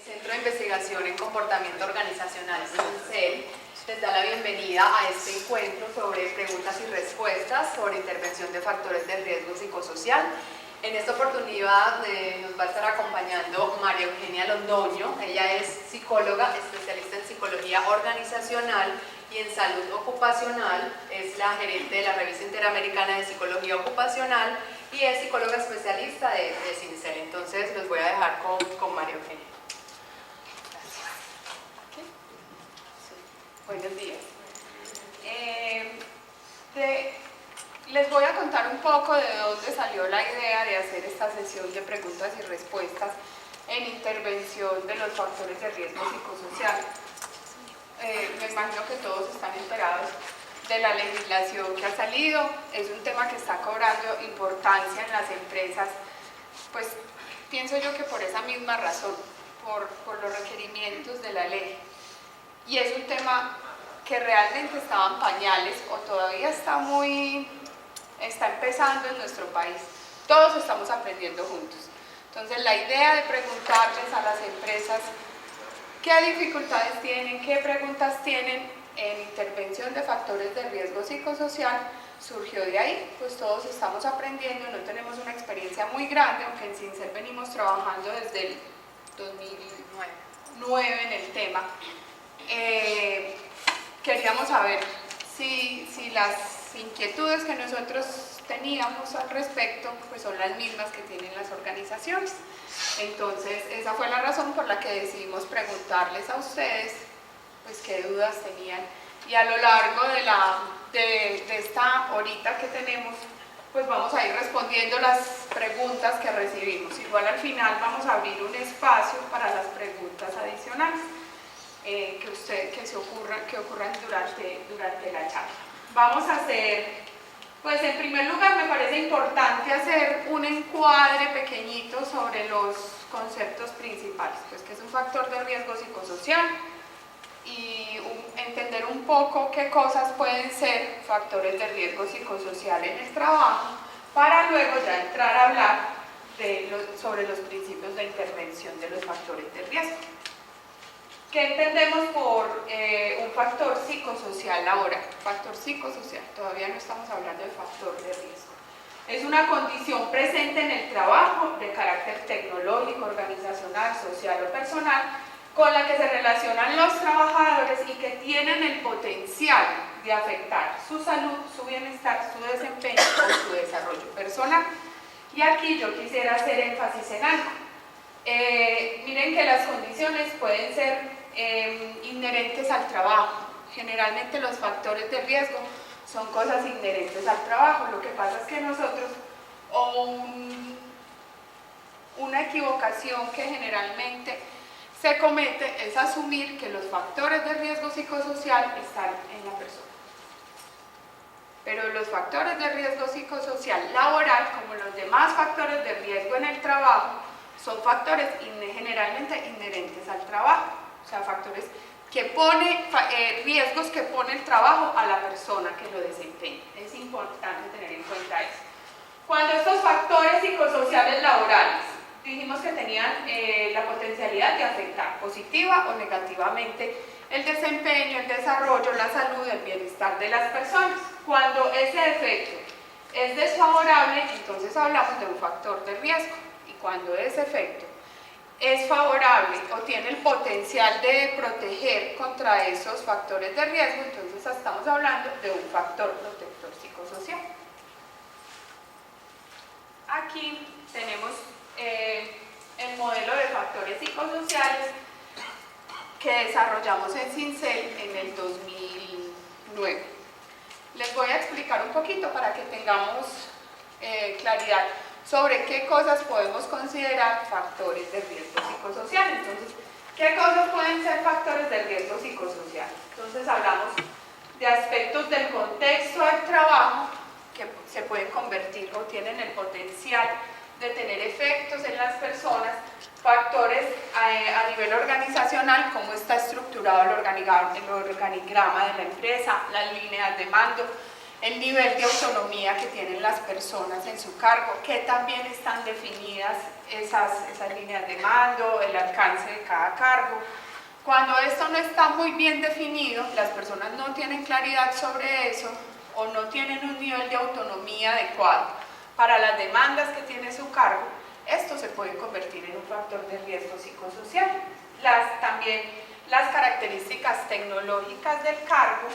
Centro de Investigación en Comportamiento Organizacional, CINCEL, les da la bienvenida a este encuentro sobre preguntas y respuestas sobre intervención de factores de riesgo psicosocial. En esta oportunidad nos va a estar acompañando María Eugenia Londoño. Ella es psicóloga, especialista en psicología organizacional y en salud ocupacional. Es la gerente de la Revista Interamericana de Psicología Ocupacional y es psicóloga especialista de CINCEL. Entonces los voy a dejar con María Eugenia. Buenos días. Les voy a contar un poco de dónde salió la idea de hacer esta sesión de preguntas y respuestas en intervención de los factores de riesgo psicosocial. Me imagino que todos están enterados de la legislación que ha salido. Es un tema que está cobrando importancia en las empresas, pues pienso yo que por esa misma razón, por los requerimientos de la ley. Y es un tema que realmente estaba en pañales o todavía está empezando en nuestro país. Todos estamos aprendiendo juntos. Entonces la idea de preguntarles a las empresas qué dificultades tienen, qué preguntas tienen en intervención de factores de riesgo psicosocial surgió de ahí. Pues todos estamos aprendiendo, no tenemos una experiencia muy grande, aunque en CINCEL venimos trabajando desde el 2009 en el tema. Queríamos saber si las inquietudes que nosotros teníamos al respecto pues son las mismas que tienen las organizaciones. Entonces esa fue la razón por la que decidimos preguntarles a ustedes pues qué dudas tenían, y a lo largo de esta horita que tenemos pues vamos a ir respondiendo las preguntas que recibimos. Igual al final vamos a abrir un espacio para las preguntas adicionales que ocurran durante la charla. Vamos a hacer, pues en primer lugar me parece importante hacer un encuadre pequeñito sobre los conceptos principales, pues que es un factor de riesgo psicosocial y entender un poco qué cosas pueden ser factores de riesgo psicosocial en el trabajo, para luego ya entrar a hablar sobre los principios de intervención de los factores de riesgo. ¿Qué entendemos por un factor psicosocial laboral? Factor psicosocial, todavía no estamos hablando de factor de riesgo. Es una condición presente en el trabajo de carácter tecnológico, organizacional, social o personal, con la que se relacionan los trabajadores y que tienen el potencial de afectar su salud, su bienestar, su desempeño o su desarrollo personal. Y aquí yo quisiera hacer énfasis en algo. Miren que las condiciones pueden ser inherentes al trabajo. Generalmente los factores de riesgo son cosas inherentes al trabajo. Lo que pasa es que nosotros, una equivocación que generalmente se comete es asumir que los factores de riesgo psicosocial están en la persona. Pero los factores de riesgo psicosocial laboral, como los demás factores de riesgo en el trabajo, son factores generalmente inherentes al trabajo, o sea, factores que riesgos que pone el trabajo a la persona que lo desempeña. Es importante tener en cuenta eso. Cuando estos factores psicosociales laborales dijimos que tenían la potencialidad de afectar positiva o negativamente el desempeño, el desarrollo, la salud, el bienestar de las personas. Cuando ese efecto es desfavorable, entonces hablamos de un factor de riesgo. Cuando ese efecto es favorable o tiene el potencial de proteger contra esos factores de riesgo, entonces estamos hablando de un factor protector psicosocial. Aquí tenemos el modelo de factores psicosociales que desarrollamos en CINCEL en el 2009. Les voy a explicar un poquito para que tengamos claridad sobre qué cosas podemos considerar factores de riesgo psicosocial. Entonces, ¿qué cosas pueden ser factores de riesgo psicosocial? Entonces hablamos de aspectos del contexto del trabajo que se pueden convertir o tienen el potencial de tener efectos en las personas, factores a nivel organizacional, cómo está estructurado el organigrama de la empresa, las líneas de mando, el nivel de autonomía que tienen las personas en su cargo, que también están definidas esas líneas de mando, el alcance de cada cargo. Cuando esto no está muy bien definido, las personas no tienen claridad sobre eso o no tienen un nivel de autonomía adecuado para las demandas que tiene su cargo, esto se puede convertir en un factor de riesgo psicosocial. También las características tecnológicas del cargo,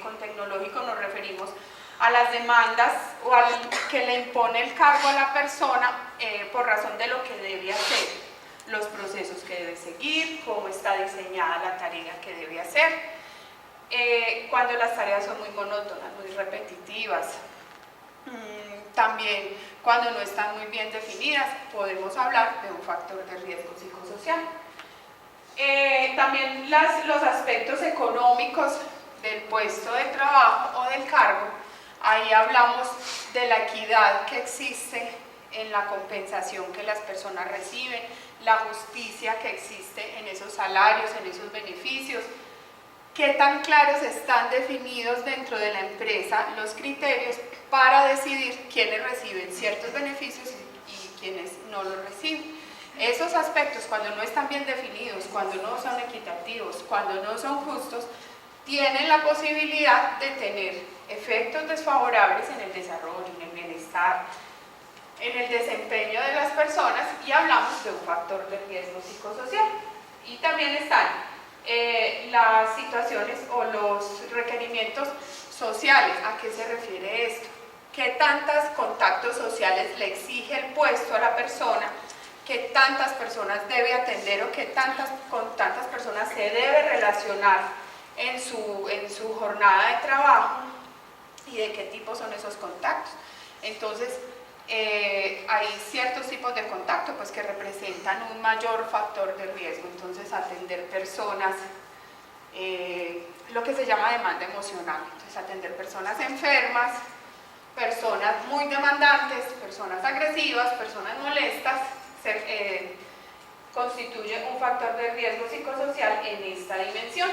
con tecnológico nos referimos a las demandas o al que le impone el cargo a la persona por razón de lo que debe hacer, los procesos que debe seguir, cómo está diseñada la tarea que debe hacer, cuando las tareas son muy monótonas, muy repetitivas. También cuando no están muy bien definidas podemos hablar de un factor de riesgo psicosocial. También los aspectos económicos del puesto de trabajo o del cargo, ahí hablamos de la equidad que existe en la compensación que las personas reciben, la justicia que existe en esos salarios, en esos beneficios, qué tan claros están definidos dentro de la empresa los criterios para decidir quiénes reciben ciertos beneficios y quiénes no los reciben. Esos aspectos, cuando no están bien definidos, cuando no son equitativos, cuando no son justos, tienen la posibilidad de tener efectos desfavorables en el desarrollo, en el bienestar, en el desempeño de las personas, y hablamos de un factor de riesgo psicosocial. Y también están las situaciones o los requerimientos sociales. ¿A qué se refiere esto? ¿Qué tantos contactos sociales le exige el puesto a la persona? ¿Qué tantas personas debe atender o con tantas personas se debe relacionar en su jornada de trabajo? ¿Y de qué tipo son esos contactos? Entonces, hay ciertos tipos de contacto pues, que representan un mayor factor de riesgo. Entonces, atender personas, lo que se llama demanda emocional. Entonces, atender personas enfermas, personas muy demandantes, personas agresivas, personas molestas, constituye un factor de riesgo psicosocial en esta dimensión.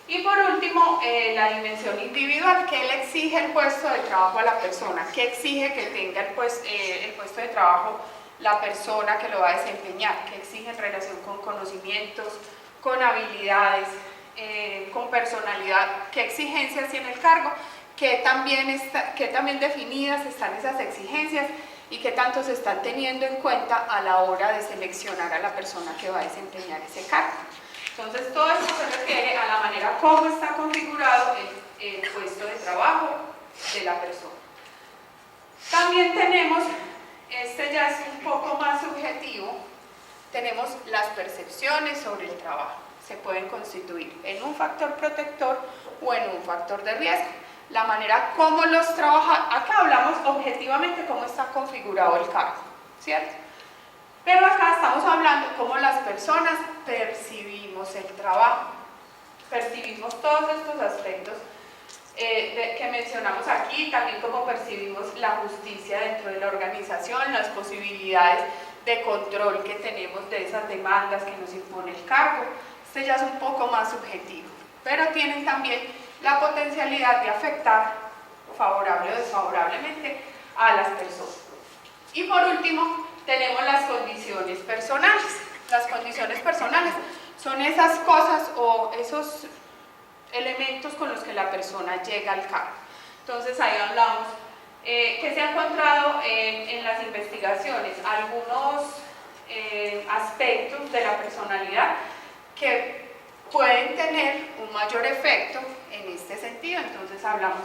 Y por último, la dimensión individual. ¿Qué le exige el puesto de trabajo a la persona? ¿Qué exige que tenga el puesto de trabajo la persona que lo va a desempeñar? ¿Qué exige en relación con conocimientos, con habilidades, con personalidad? ¿Qué exigencias tiene el cargo? ¿Qué también definidas están esas exigencias? ¿Y qué tanto se están teniendo en cuenta a la hora de seleccionar a la persona que va a desempeñar ese cargo? Entonces, todo esto se refiere a la manera como está configurado el puesto de trabajo de la persona. También tenemos, ya es un poco más subjetivo, tenemos las percepciones sobre el trabajo. Se pueden constituir en un factor protector o en un factor de riesgo. La manera como los trabaja, acá hablamos objetivamente cómo está configurado el cargo, ¿cierto? Pero acá estamos hablando cómo las personas percibimos el trabajo, percibimos todos estos aspectos que mencionamos aquí, también cómo percibimos la justicia dentro de la organización, las posibilidades de control que tenemos de esas demandas que nos impone el cargo. Este ya es un poco más subjetivo, pero tienen también la potencialidad de afectar favorable o desfavorablemente a las personas. Y por último, tenemos las condiciones personales. Las condiciones personales son esas cosas o esos elementos con los que la persona llega al cargo. Entonces ahí hablamos que se ha encontrado en las investigaciones algunos aspectos de la personalidad que pueden tener un mayor efecto en este sentido. Entonces hablamos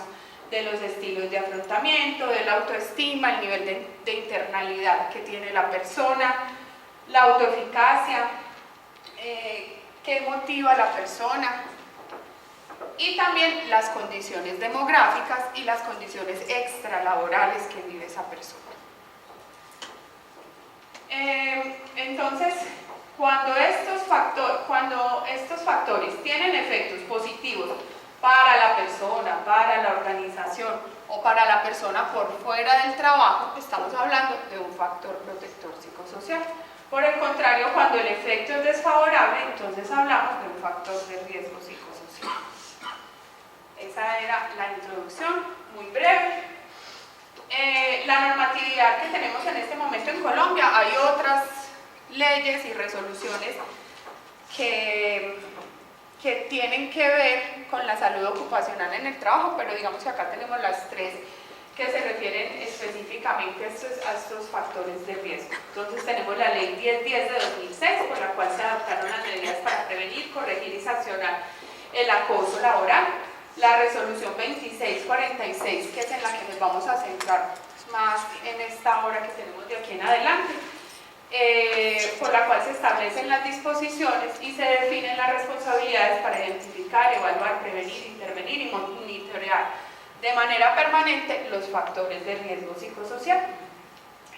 de los estilos de afrontamiento, de la autoestima, el nivel de internalidad que tiene la persona, la autoeficacia, qué motiva a la persona, y también las condiciones demográficas y las condiciones extralaborales que vive esa persona. Entonces, cuando estos factores tienen efectos positivos para la persona, para la organización o para la persona por fuera del trabajo, estamos hablando de un factor protector psicosocial. Por el contrario, cuando el efecto es desfavorable, entonces hablamos de un factor de riesgo psicosocial. Esa era la introducción, muy breve. La normatividad que tenemos en este momento en Colombia, hay otras leyes y resoluciones que tienen que ver con la salud ocupacional en el trabajo, pero digamos que acá tenemos las tres que se refieren específicamente a estos factores de riesgo. Entonces tenemos la ley 1010 de 2006, por la cual se adoptaron las medidas para prevenir, corregir y sancionar el acoso laboral. La resolución 2646, que es en la que nos vamos a centrar más en esta hora que tenemos de aquí en adelante, por la cual se establecen las disposiciones y se definen las responsabilidades para identificar, evaluar, prevenir, intervenir y monitorear de manera permanente los factores de riesgo psicosocial.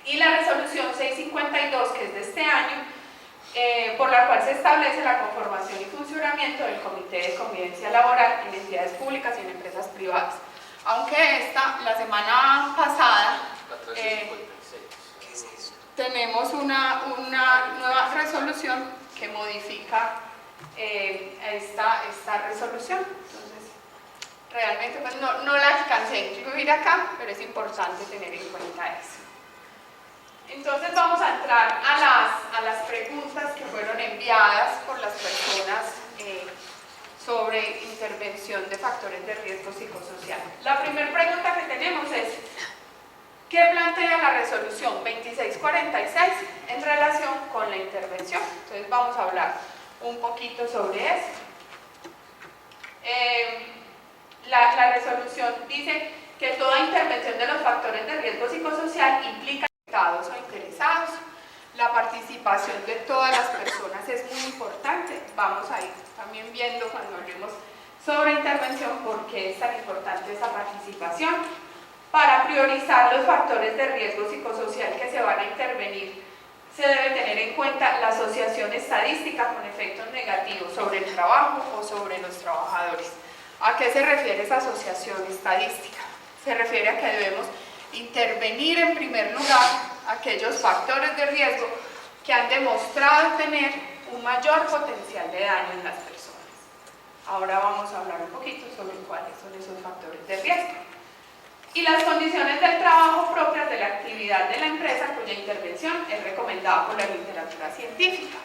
Y la resolución 652, que es de este año, por la cual se establece la conformación y funcionamiento del Comité de Convivencia Laboral en entidades públicas y en empresas privadas. Aunque la semana pasada tenemos una nueva resolución que modifica esta resolución. Entonces, realmente pues no la alcancé a incluir acá, pero es importante tener en cuenta eso. Entonces vamos a entrar a las preguntas que fueron enviadas por las personas sobre intervención de factores de riesgo psicosocial. La primera pregunta que tenemos es: ¿qué plantea la resolución 2646 en relación con la intervención? Entonces vamos a hablar un poquito sobre eso. La resolución dice que toda intervención de los factores de riesgo psicosocial implica afectados o interesados. La participación de todas las personas es muy importante. Vamos a ir también viendo cuando hablemos sobre intervención por qué es tan importante esa participación. Para priorizar los factores de riesgo psicosocial que se van a intervenir, se debe tener en cuenta la asociación estadística con efectos negativos sobre el trabajo o sobre los trabajadores. ¿A qué se refiere esa asociación estadística? Se refiere a que debemos intervenir en primer lugar aquellos factores de riesgo que han demostrado tener un mayor potencial de daño en las personas. Ahora vamos a hablar un poquito sobre cuáles son esos factores de riesgo. Y las condiciones del trabajo propias de la actividad de la empresa cuya intervención es recomendada por la literatura científica.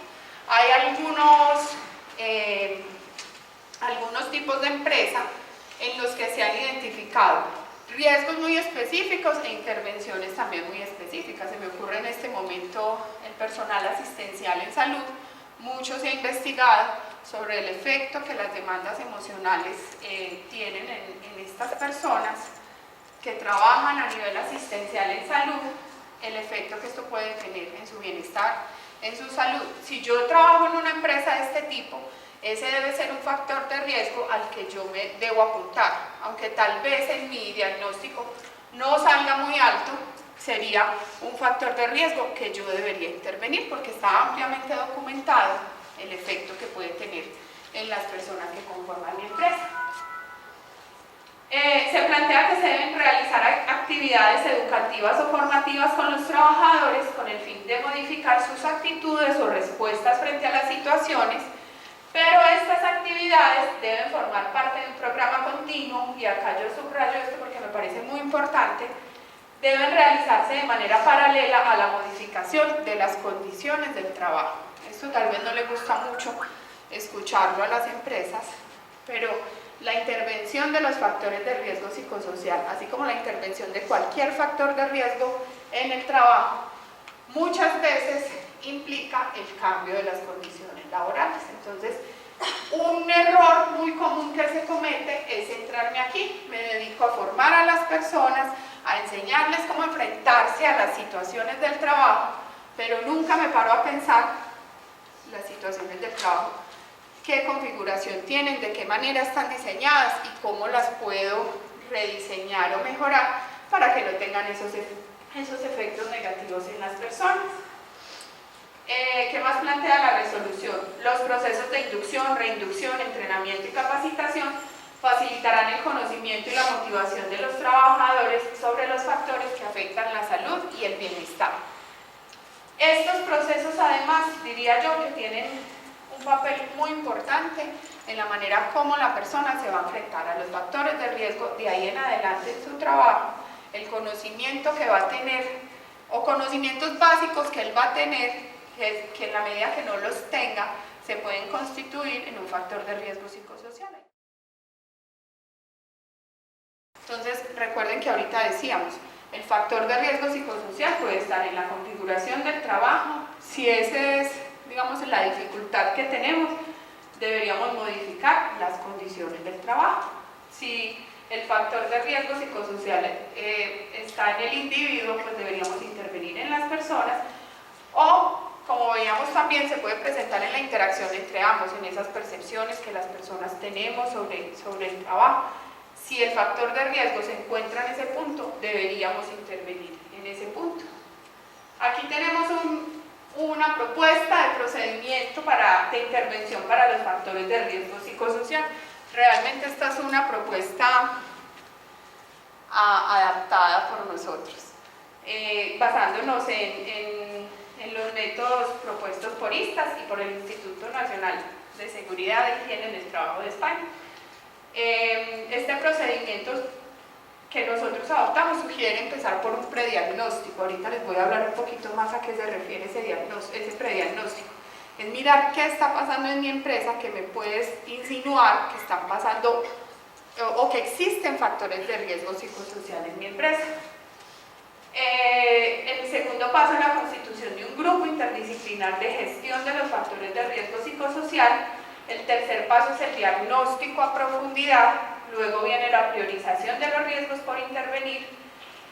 Hay algunos tipos de empresa en los que se han identificado riesgos muy específicos e intervenciones también muy específicas. Se me ocurre en este momento el personal asistencial en salud. Mucho se ha investigado sobre el efecto que las demandas emocionales tienen en estas personas que trabajan a nivel asistencial en salud, el efecto que esto puede tener en su bienestar, en su salud. Si yo trabajo en una empresa de este tipo, ese debe ser un factor de riesgo al que yo me debo apuntar, aunque tal vez en mi diagnóstico no salga muy alto, sería un factor de riesgo que yo debería intervenir porque está ampliamente documentado el efecto que puede tener en las personas que conforman mi empresa. Se plantea que se deben realizar actividades educativas o formativas con los trabajadores con el fin de modificar sus actitudes o respuestas frente a las situaciones, pero estas actividades deben formar parte de un programa continuo, y acá yo subrayo esto porque me parece muy importante, deben realizarse de manera paralela a la modificación de las condiciones del trabajo. Esto tal vez no le gusta mucho escucharlo a las empresas, pero la intervención de los factores de riesgo psicosocial, así como la intervención de cualquier factor de riesgo en el trabajo, muchas veces implica el cambio de las condiciones laborales. Entonces, un error muy común que se comete es centrarme aquí. Me dedico a formar a las personas, a enseñarles cómo enfrentarse a las situaciones del trabajo, pero nunca me paro a pensar las situaciones del trabajo, qué configuración tienen, de qué manera están diseñadas y cómo las puedo rediseñar o mejorar para que no tengan esos efectos negativos en las personas. ¿Qué más plantea la resolución? Los procesos de inducción, reinducción, entrenamiento y capacitación facilitarán el conocimiento y la motivación de los trabajadores sobre los factores que afectan la salud y el bienestar. Estos procesos, además, diría yo, que tienen un papel muy importante en la manera como la persona se va a enfrentar a los factores de riesgo de ahí en adelante en su trabajo, el conocimiento que va a tener o conocimientos básicos que él va a tener, que en la medida que no los tenga, se pueden constituir en un factor de riesgo psicosocial. Entonces, recuerden que ahorita decíamos, el factor de riesgo psicosocial puede estar en la configuración del trabajo. Si esa es, digamos, la dificultad que tenemos, deberíamos modificar las condiciones del trabajo. Si el factor de riesgo psicosocial está en el individuo, pues deberíamos intervenir en las personas, o como veíamos también se puede presentar en la interacción entre ambos, en esas percepciones que las personas tenemos sobre el trabajo. Si el factor de riesgo se encuentra en ese punto, deberíamos intervenir en ese punto. Aquí tenemos una propuesta de procedimiento de intervención para los factores de riesgo psicosocial. Realmente esta es una propuesta adaptada por nosotros, basándonos en los métodos propuestos por ISTAS y por el Instituto Nacional de Seguridad e Higiene en el Trabajo de España. Este procedimiento que nosotros adoptamos sugiere empezar por un prediagnóstico. Ahorita les voy a hablar un poquito más a qué se refiere ese prediagnóstico. Es mirar qué está pasando en mi empresa que me puedes insinuar que están pasando o que existen factores de riesgo psicosocial en mi empresa. El segundo paso es la constitución de un grupo interdisciplinar de gestión de los factores de riesgo psicosocial. El tercer paso es el diagnóstico a profundidad, luego viene la priorización de los riesgos por intervenir,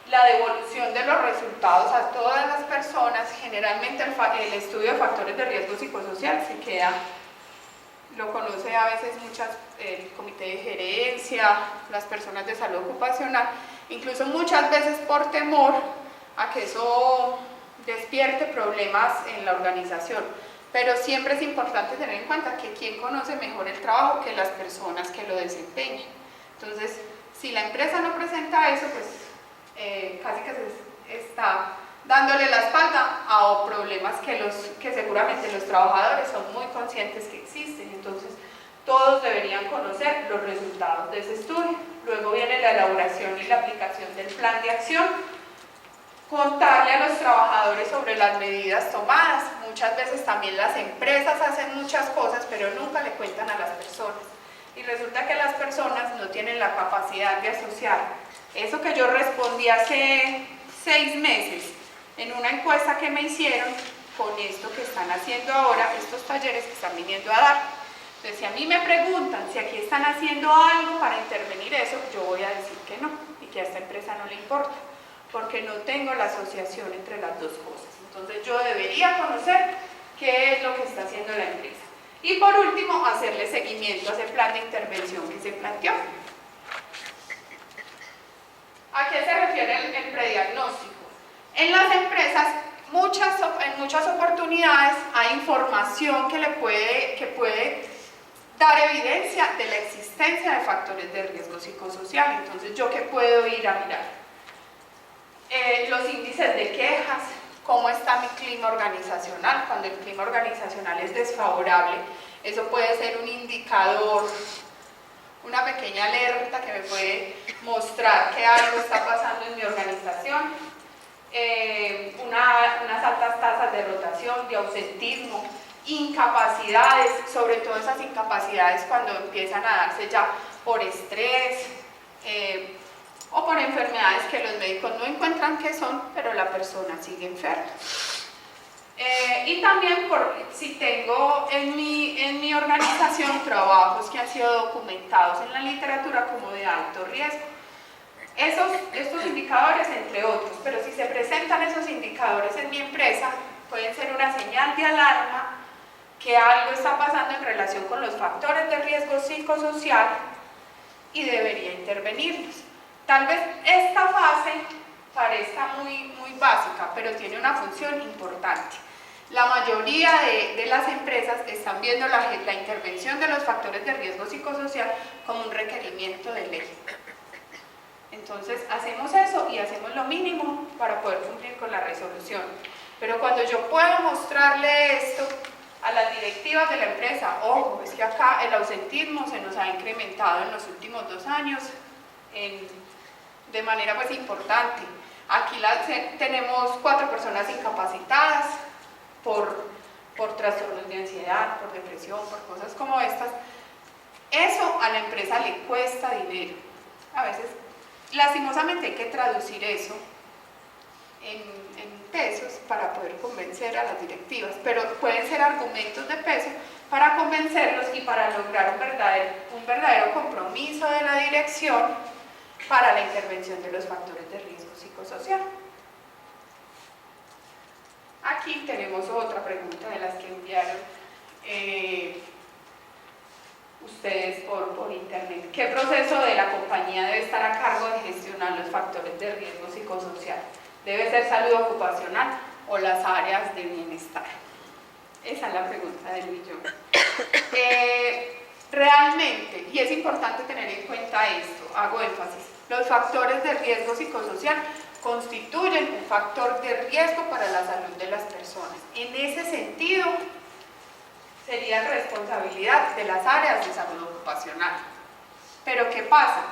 la devolución de los resultados a todas las personas. Generalmente el estudio de factores de riesgo psicosocial se queda, lo conoce a veces el comité de gerencia, las personas de salud ocupacional, incluso muchas veces por temor a que eso despierte problemas en la organización. Pero siempre es importante tener en cuenta que quien conoce mejor el trabajo que las personas que lo desempeñan. Entonces, si la empresa no presenta eso, pues casi que se está dándole la espalda a problemas que seguramente los trabajadores son muy conscientes que existen. Entonces, todos deberían conocer los resultados de ese estudio. Luego viene la elaboración y la aplicación del plan de acción. Contarle a los trabajadores sobre las medidas tomadas. Muchas veces también las empresas hacen muchas cosas, pero nunca le cuentan a las personas. Y resulta que las personas no tienen la capacidad de asociar eso que yo respondí hace 6 meses en una encuesta que me hicieron con esto que están haciendo ahora, estos talleres que están viniendo a dar. Entonces, si a mí me preguntan si aquí están haciendo algo para intervenir eso, yo voy a decir que no, y que a esta empresa no le importa, porque no tengo la asociación entre las dos cosas. Entonces yo debería conocer qué es lo que está haciendo la empresa. Y por último, hacerle seguimiento a ese plan de intervención que se planteó. ¿A qué se refiere el prediagnóstico? En las empresas, en muchas oportunidades hay información que puede dar evidencia de la existencia de factores de riesgo psicosocial. Entonces, ¿yo qué puedo ir a mirar? Los índices de quejas, cómo está mi clima organizacional. Cuando el clima organizacional es desfavorable, eso puede ser un indicador, una pequeña alerta que me puede mostrar que algo está pasando en mi organización. Unas altas tasas de rotación, de ausentismo, incapacidades, sobre todo esas incapacidades cuando empiezan a darse ya por estrés, o por enfermedades que los médicos no encuentran qué son, pero la persona sigue enferma. Y también si tengo en mi organización trabajos que han sido documentados en la literatura como de alto riesgo. Estos indicadores, entre otros, pero si se presentan esos indicadores en mi empresa, pueden ser una señal de alarma que algo está pasando en relación con los factores de riesgo psicosocial y debería intervenirlos. Tal vez esta fase parezca muy básica, pero tiene una función importante. La mayoría de las empresas están viendo la intervención de los factores de riesgo psicosocial como un requerimiento de ley. Entonces hacemos eso y hacemos lo mínimo para poder cumplir con la resolución. Pero cuando yo puedo mostrarle esto, a las directivas de la empresa. Ojo, es que acá el ausentismo se nos ha incrementado en los últimos 2 años de manera pues importante. Aquí tenemos 4 personas incapacitadas por trastornos de ansiedad, por depresión, por cosas como estas. Eso a la empresa le cuesta dinero. A veces, lastimosamente, hay que traducir eso en pesos para poder convencer a las directivas, pero pueden ser argumentos de peso para convencerlos y para lograr un verdadero compromiso de la dirección para la intervención de los factores de riesgo psicosocial. Aquí tenemos otra pregunta de las que enviaron ustedes por internet. ¿Qué proceso de la compañía debe estar a cargo de gestionar los factores de riesgo psicosocial? ¿Debe ser salud ocupacional o las áreas de bienestar? Esa es la pregunta del millón. Realmente, y es importante tener en cuenta esto, hago énfasis, los factores de riesgo psicosocial constituyen un factor de riesgo para la salud de las personas. En ese sentido, sería responsabilidad de las áreas de salud ocupacional. Pero ¿qué pasa?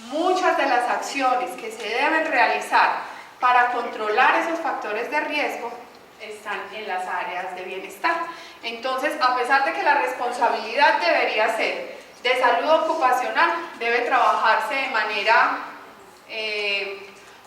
Muchas de las acciones que se deben realizar para controlar esos factores de riesgo están en las áreas de bienestar. Entonces, a pesar de que la responsabilidad debería ser de salud ocupacional, debe trabajarse de manera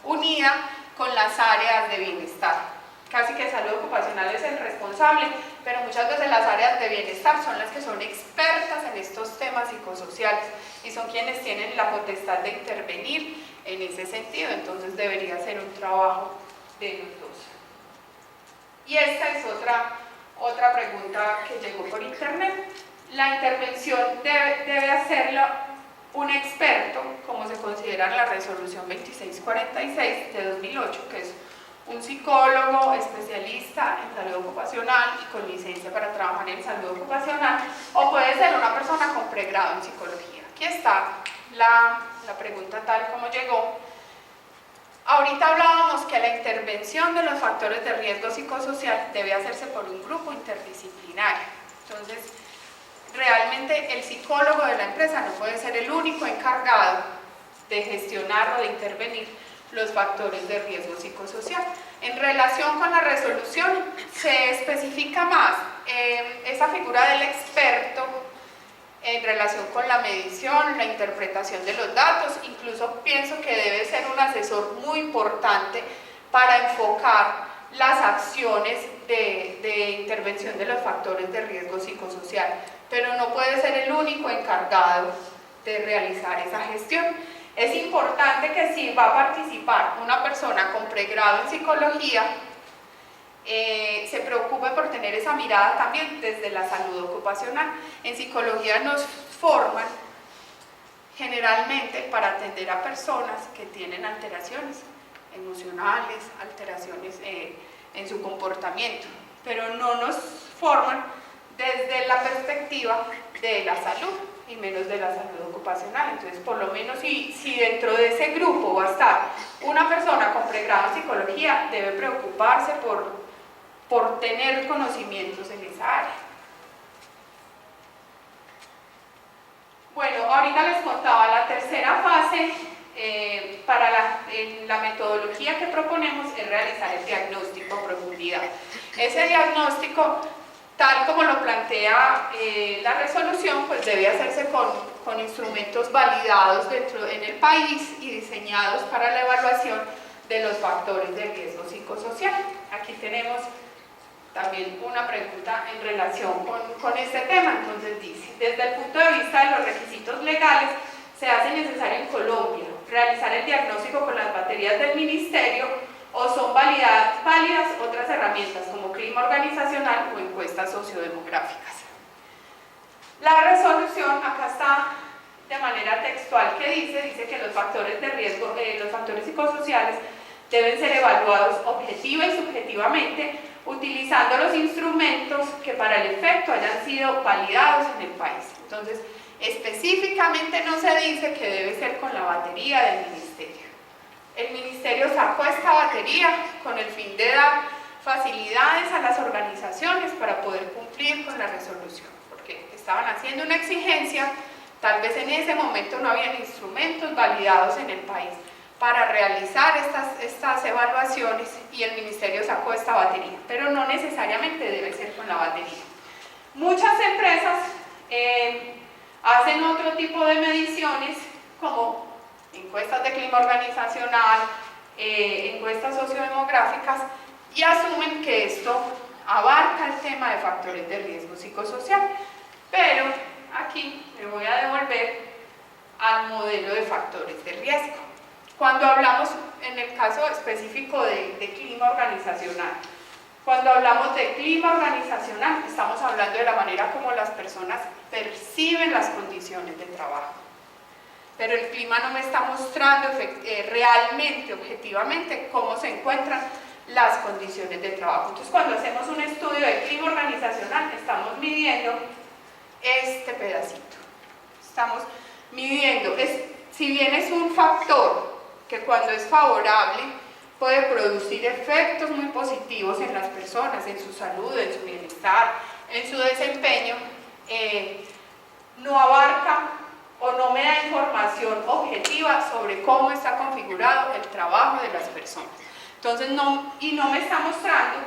unida con las áreas de bienestar. Casi que salud ocupacional es el responsable, pero muchas veces las áreas de bienestar son las que son expertas en estos temas psicosociales y son quienes tienen la potestad de intervenir en ese sentido. Entonces debería ser un trabajo de los dos. Y esta es otra pregunta que llegó por internet. La intervención debe hacerla un experto, como se considera en la resolución 2646 de 2008, que es un psicólogo especialista en salud ocupacional y con licencia para trabajar en salud ocupacional, o puede ser una persona con pregrado en psicología. Aquí está la pregunta tal como llegó. Ahorita hablábamos que la intervención de los factores de riesgo psicosocial debe hacerse por un grupo interdisciplinario. Entonces, realmente el psicólogo de la empresa no puede ser el único encargado de gestionar o de intervenir los factores de riesgo psicosocial. En relación con la resolución, se especifica más esa figura del experto en relación con la medición, la interpretación de los datos. Incluso pienso que debe ser un asesor muy importante para enfocar las acciones de intervención de los factores de riesgo psicosocial, pero no puede ser el único encargado de realizar esa gestión. Es importante que si va a participar una persona con pregrado en psicología, se preocupe por tener esa mirada también desde la salud ocupacional. En psicología nos forman generalmente para atender a personas que tienen alteraciones emocionales, alteraciones en su comportamiento, pero no nos forman desde la perspectiva de la salud y menos de la salud ocupacional. Entonces, por lo menos si dentro de ese grupo va a estar una persona con pregrado en psicología, debe preocuparse por tener conocimientos en esa área. Bueno, ahorita les contaba la tercera fase para la metodología que proponemos es realizar el diagnóstico a profundidad. Ese diagnóstico, tal como lo plantea la resolución, pues debe hacerse con instrumentos validados en el país y diseñados para la evaluación de los factores de riesgo psicosocial. Aquí tenemos también una pregunta en relación con este tema. Entonces dice, desde el punto de vista de los requisitos legales, se hace necesario en Colombia realizar el diagnóstico con las baterías del ministerio o son válidas otras herramientas como clima organizacional o encuestas sociodemográficas. La resolución acá está de manera textual que dice que los factores de riesgo, los factores psicosociales deben ser evaluados objetiva y subjetivamente utilizando los instrumentos que para el efecto hayan sido validados en el país. Entonces, específicamente no se dice que debe ser con la batería del ministerio. El ministerio sacó esta batería con el fin de dar facilidades a las organizaciones para poder cumplir con la resolución, porque estaban haciendo una exigencia, tal vez en ese momento no habían instrumentos validados en el país para realizar estas evaluaciones y el ministerio sacó esta batería, pero no necesariamente debe ser con la batería. Muchas empresas hacen otro tipo de mediciones como encuestas de clima organizacional, encuestas sociodemográficas y asumen que esto abarca el tema de factores de riesgo psicosocial, pero aquí me voy a devolver al modelo de factores de riesgo. Cuando hablamos, en el caso específico de clima organizacional, cuando hablamos de clima organizacional, estamos hablando de la manera como las personas perciben las condiciones de trabajo. Pero el clima no me está mostrando realmente, objetivamente, cómo se encuentran las condiciones de trabajo. Entonces, cuando hacemos un estudio de clima organizacional, estamos midiendo este pedacito. Estamos midiendo, si bien es un factor que cuando es favorable puede producir efectos muy positivos en las personas, en su salud, en su bienestar, en su desempeño, no abarca o no me da información objetiva sobre cómo está configurado el trabajo de las personas. Entonces, no me está mostrando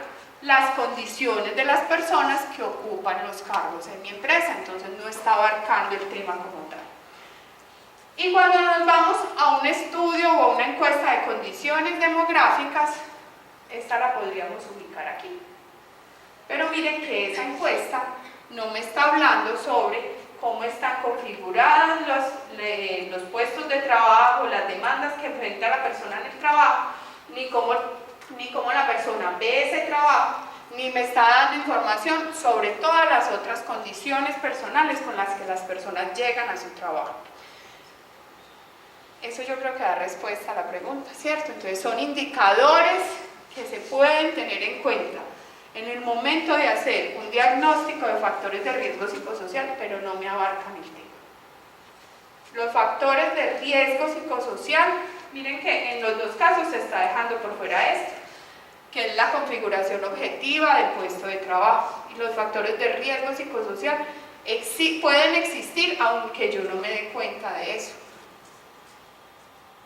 las condiciones de las personas que ocupan los cargos en mi empresa, entonces no está abarcando el tema como tal. Y cuando nos vamos a un estudio o a una encuesta de condiciones demográficas, esta la podríamos ubicar aquí. Pero miren que esa encuesta no me está hablando sobre cómo están configurados los puestos de trabajo, las demandas que enfrenta la persona en el trabajo, ni cómo la persona ve ese trabajo, ni me está dando información sobre todas las otras condiciones personales con las que las personas llegan a su trabajo. Eso yo creo que da respuesta a la pregunta, ¿cierto? Entonces son indicadores que se pueden tener en cuenta en el momento de hacer un diagnóstico de factores de riesgo psicosocial, pero no me abarcan el tema. Los factores de riesgo psicosocial, miren que en los dos casos se está dejando por fuera esto, que es la configuración objetiva del puesto de trabajo. Y los factores de riesgo psicosocial pueden existir aunque yo no me dé cuenta de eso,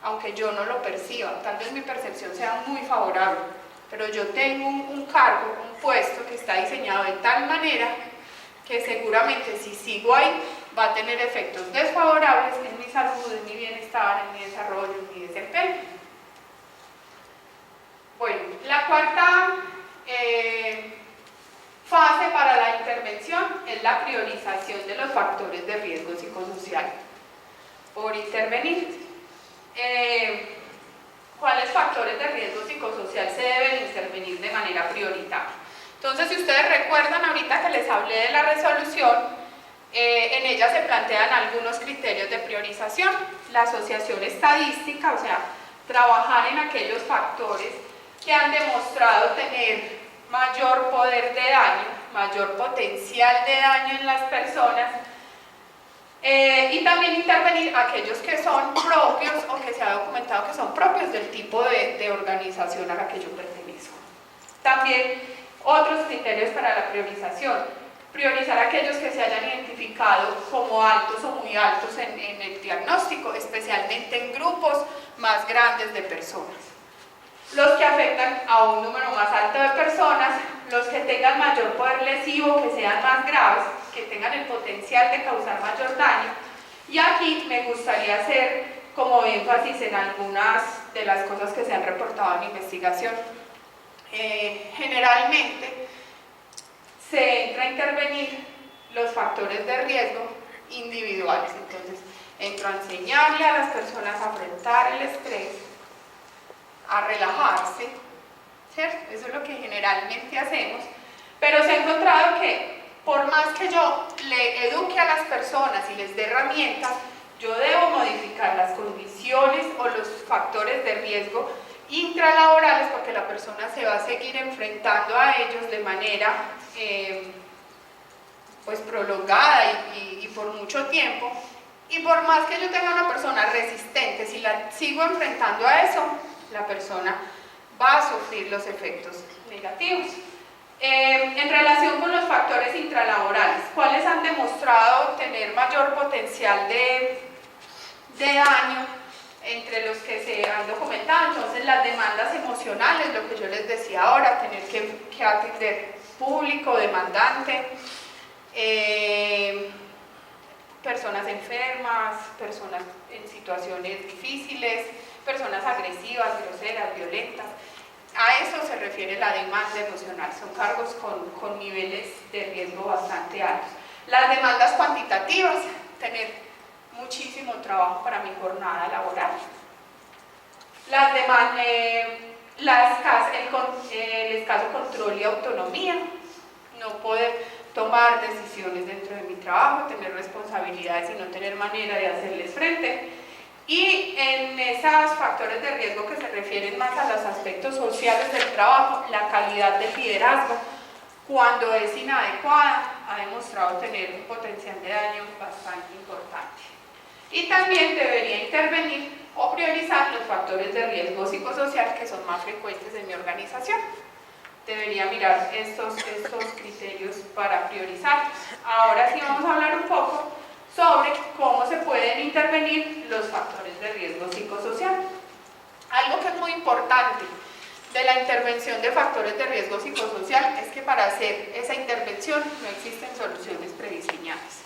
aunque yo no lo perciba. Tal vez mi percepción sea muy favorable, pero yo tengo un cargo, un puesto que está diseñado de tal manera que seguramente si sigo ahí va a tener efectos desfavorables en mi salud, en mi bienestar, en mi desarrollo, en mi desempeño. Bueno, la cuarta fase para la intervención es la priorización de los factores de riesgo psicosocial por intervenir. ¿Cuáles factores de riesgo psicosocial se deben intervenir de manera prioritaria? Entonces, si ustedes recuerdan ahorita que les hablé de la resolución, en ella se plantean algunos criterios de priorización, la asociación estadística, o sea, trabajar en aquellos factores que han demostrado tener mayor poder de daño, mayor potencial de daño en las personas, y también intervenir aquellos que son propios o que se ha documentado que son propios del tipo de organización a la que yo pertenezco. También otros criterios para la priorización: priorizar aquellos que se hayan identificado como altos o muy altos en el diagnóstico, especialmente en grupos más grandes de personas. Los que afectan a un número más alto de personas, los que tengan mayor poder lesivo, que sean más graves, que tengan el potencial de causar mayor daño. Y aquí me gustaría hacer como énfasis en algunas de las cosas que se han reportado en investigación. Generalmente se entra a intervenir los factores de riesgo individuales, entonces entro a enseñarle a las personas a afrontar el estrés, a relajarse, ¿cierto? Eso es lo que generalmente hacemos, pero se ha encontrado que por más que yo le eduque a las personas y les dé herramientas, yo debo modificar las condiciones o los factores de riesgo intralaborales, porque la persona se va a seguir enfrentando a ellos de manera pues prolongada y por mucho tiempo. Y por más que yo tenga una persona resistente, si la sigo enfrentando a eso, la persona va a sufrir los efectos negativos. En relación con los factores intralaborales, ¿cuáles han demostrado tener mayor potencial de daño entre los que se han documentado? Entonces, las demandas emocionales, lo que yo les decía ahora, tener que atender público, demandante, personas enfermas, personas en situaciones difíciles, personas agresivas, groseras, violentas. A eso se refiere la demanda emocional, son cargos con niveles de riesgo bastante altos. Las demandas cuantitativas, tener muchísimo trabajo para mi jornada laboral. Las demandas, el escaso control y autonomía, no poder tomar decisiones dentro de mi trabajo, tener responsabilidades y no tener manera de hacerles frente. Y en esos factores de riesgo que se refieren más a los aspectos sociales del trabajo, la calidad del liderazgo, cuando es inadecuada, ha demostrado tener un potencial de daño bastante importante. Y también debería intervenir o priorizar los factores de riesgo psicosocial que son más frecuentes en mi organización. Debería mirar estos criterios para priorizar. Ahora sí vamos a hablar un poco sobre cómo se pueden intervenir los factores de riesgo psicosocial. Algo que es muy importante de la intervención de factores de riesgo psicosocial es que para hacer esa intervención no existen soluciones prediseñadas.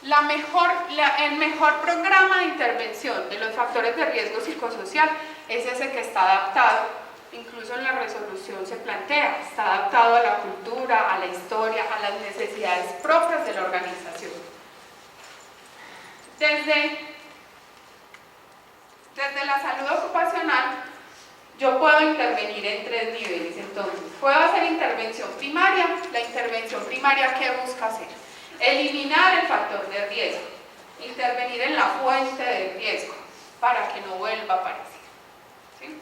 El mejor programa de intervención de los factores de riesgo psicosocial es ese que está adaptado, incluso en la resolución se plantea, está adaptado a la cultura, a la historia, a las necesidades propias de la organización. Desde la salud ocupacional, yo puedo intervenir en 3 niveles. Entonces, puedo hacer intervención primaria. La intervención primaria, ¿qué busca hacer? Eliminar el factor de riesgo, intervenir en la fuente de riesgo para que no vuelva a aparecer. ¿Sí?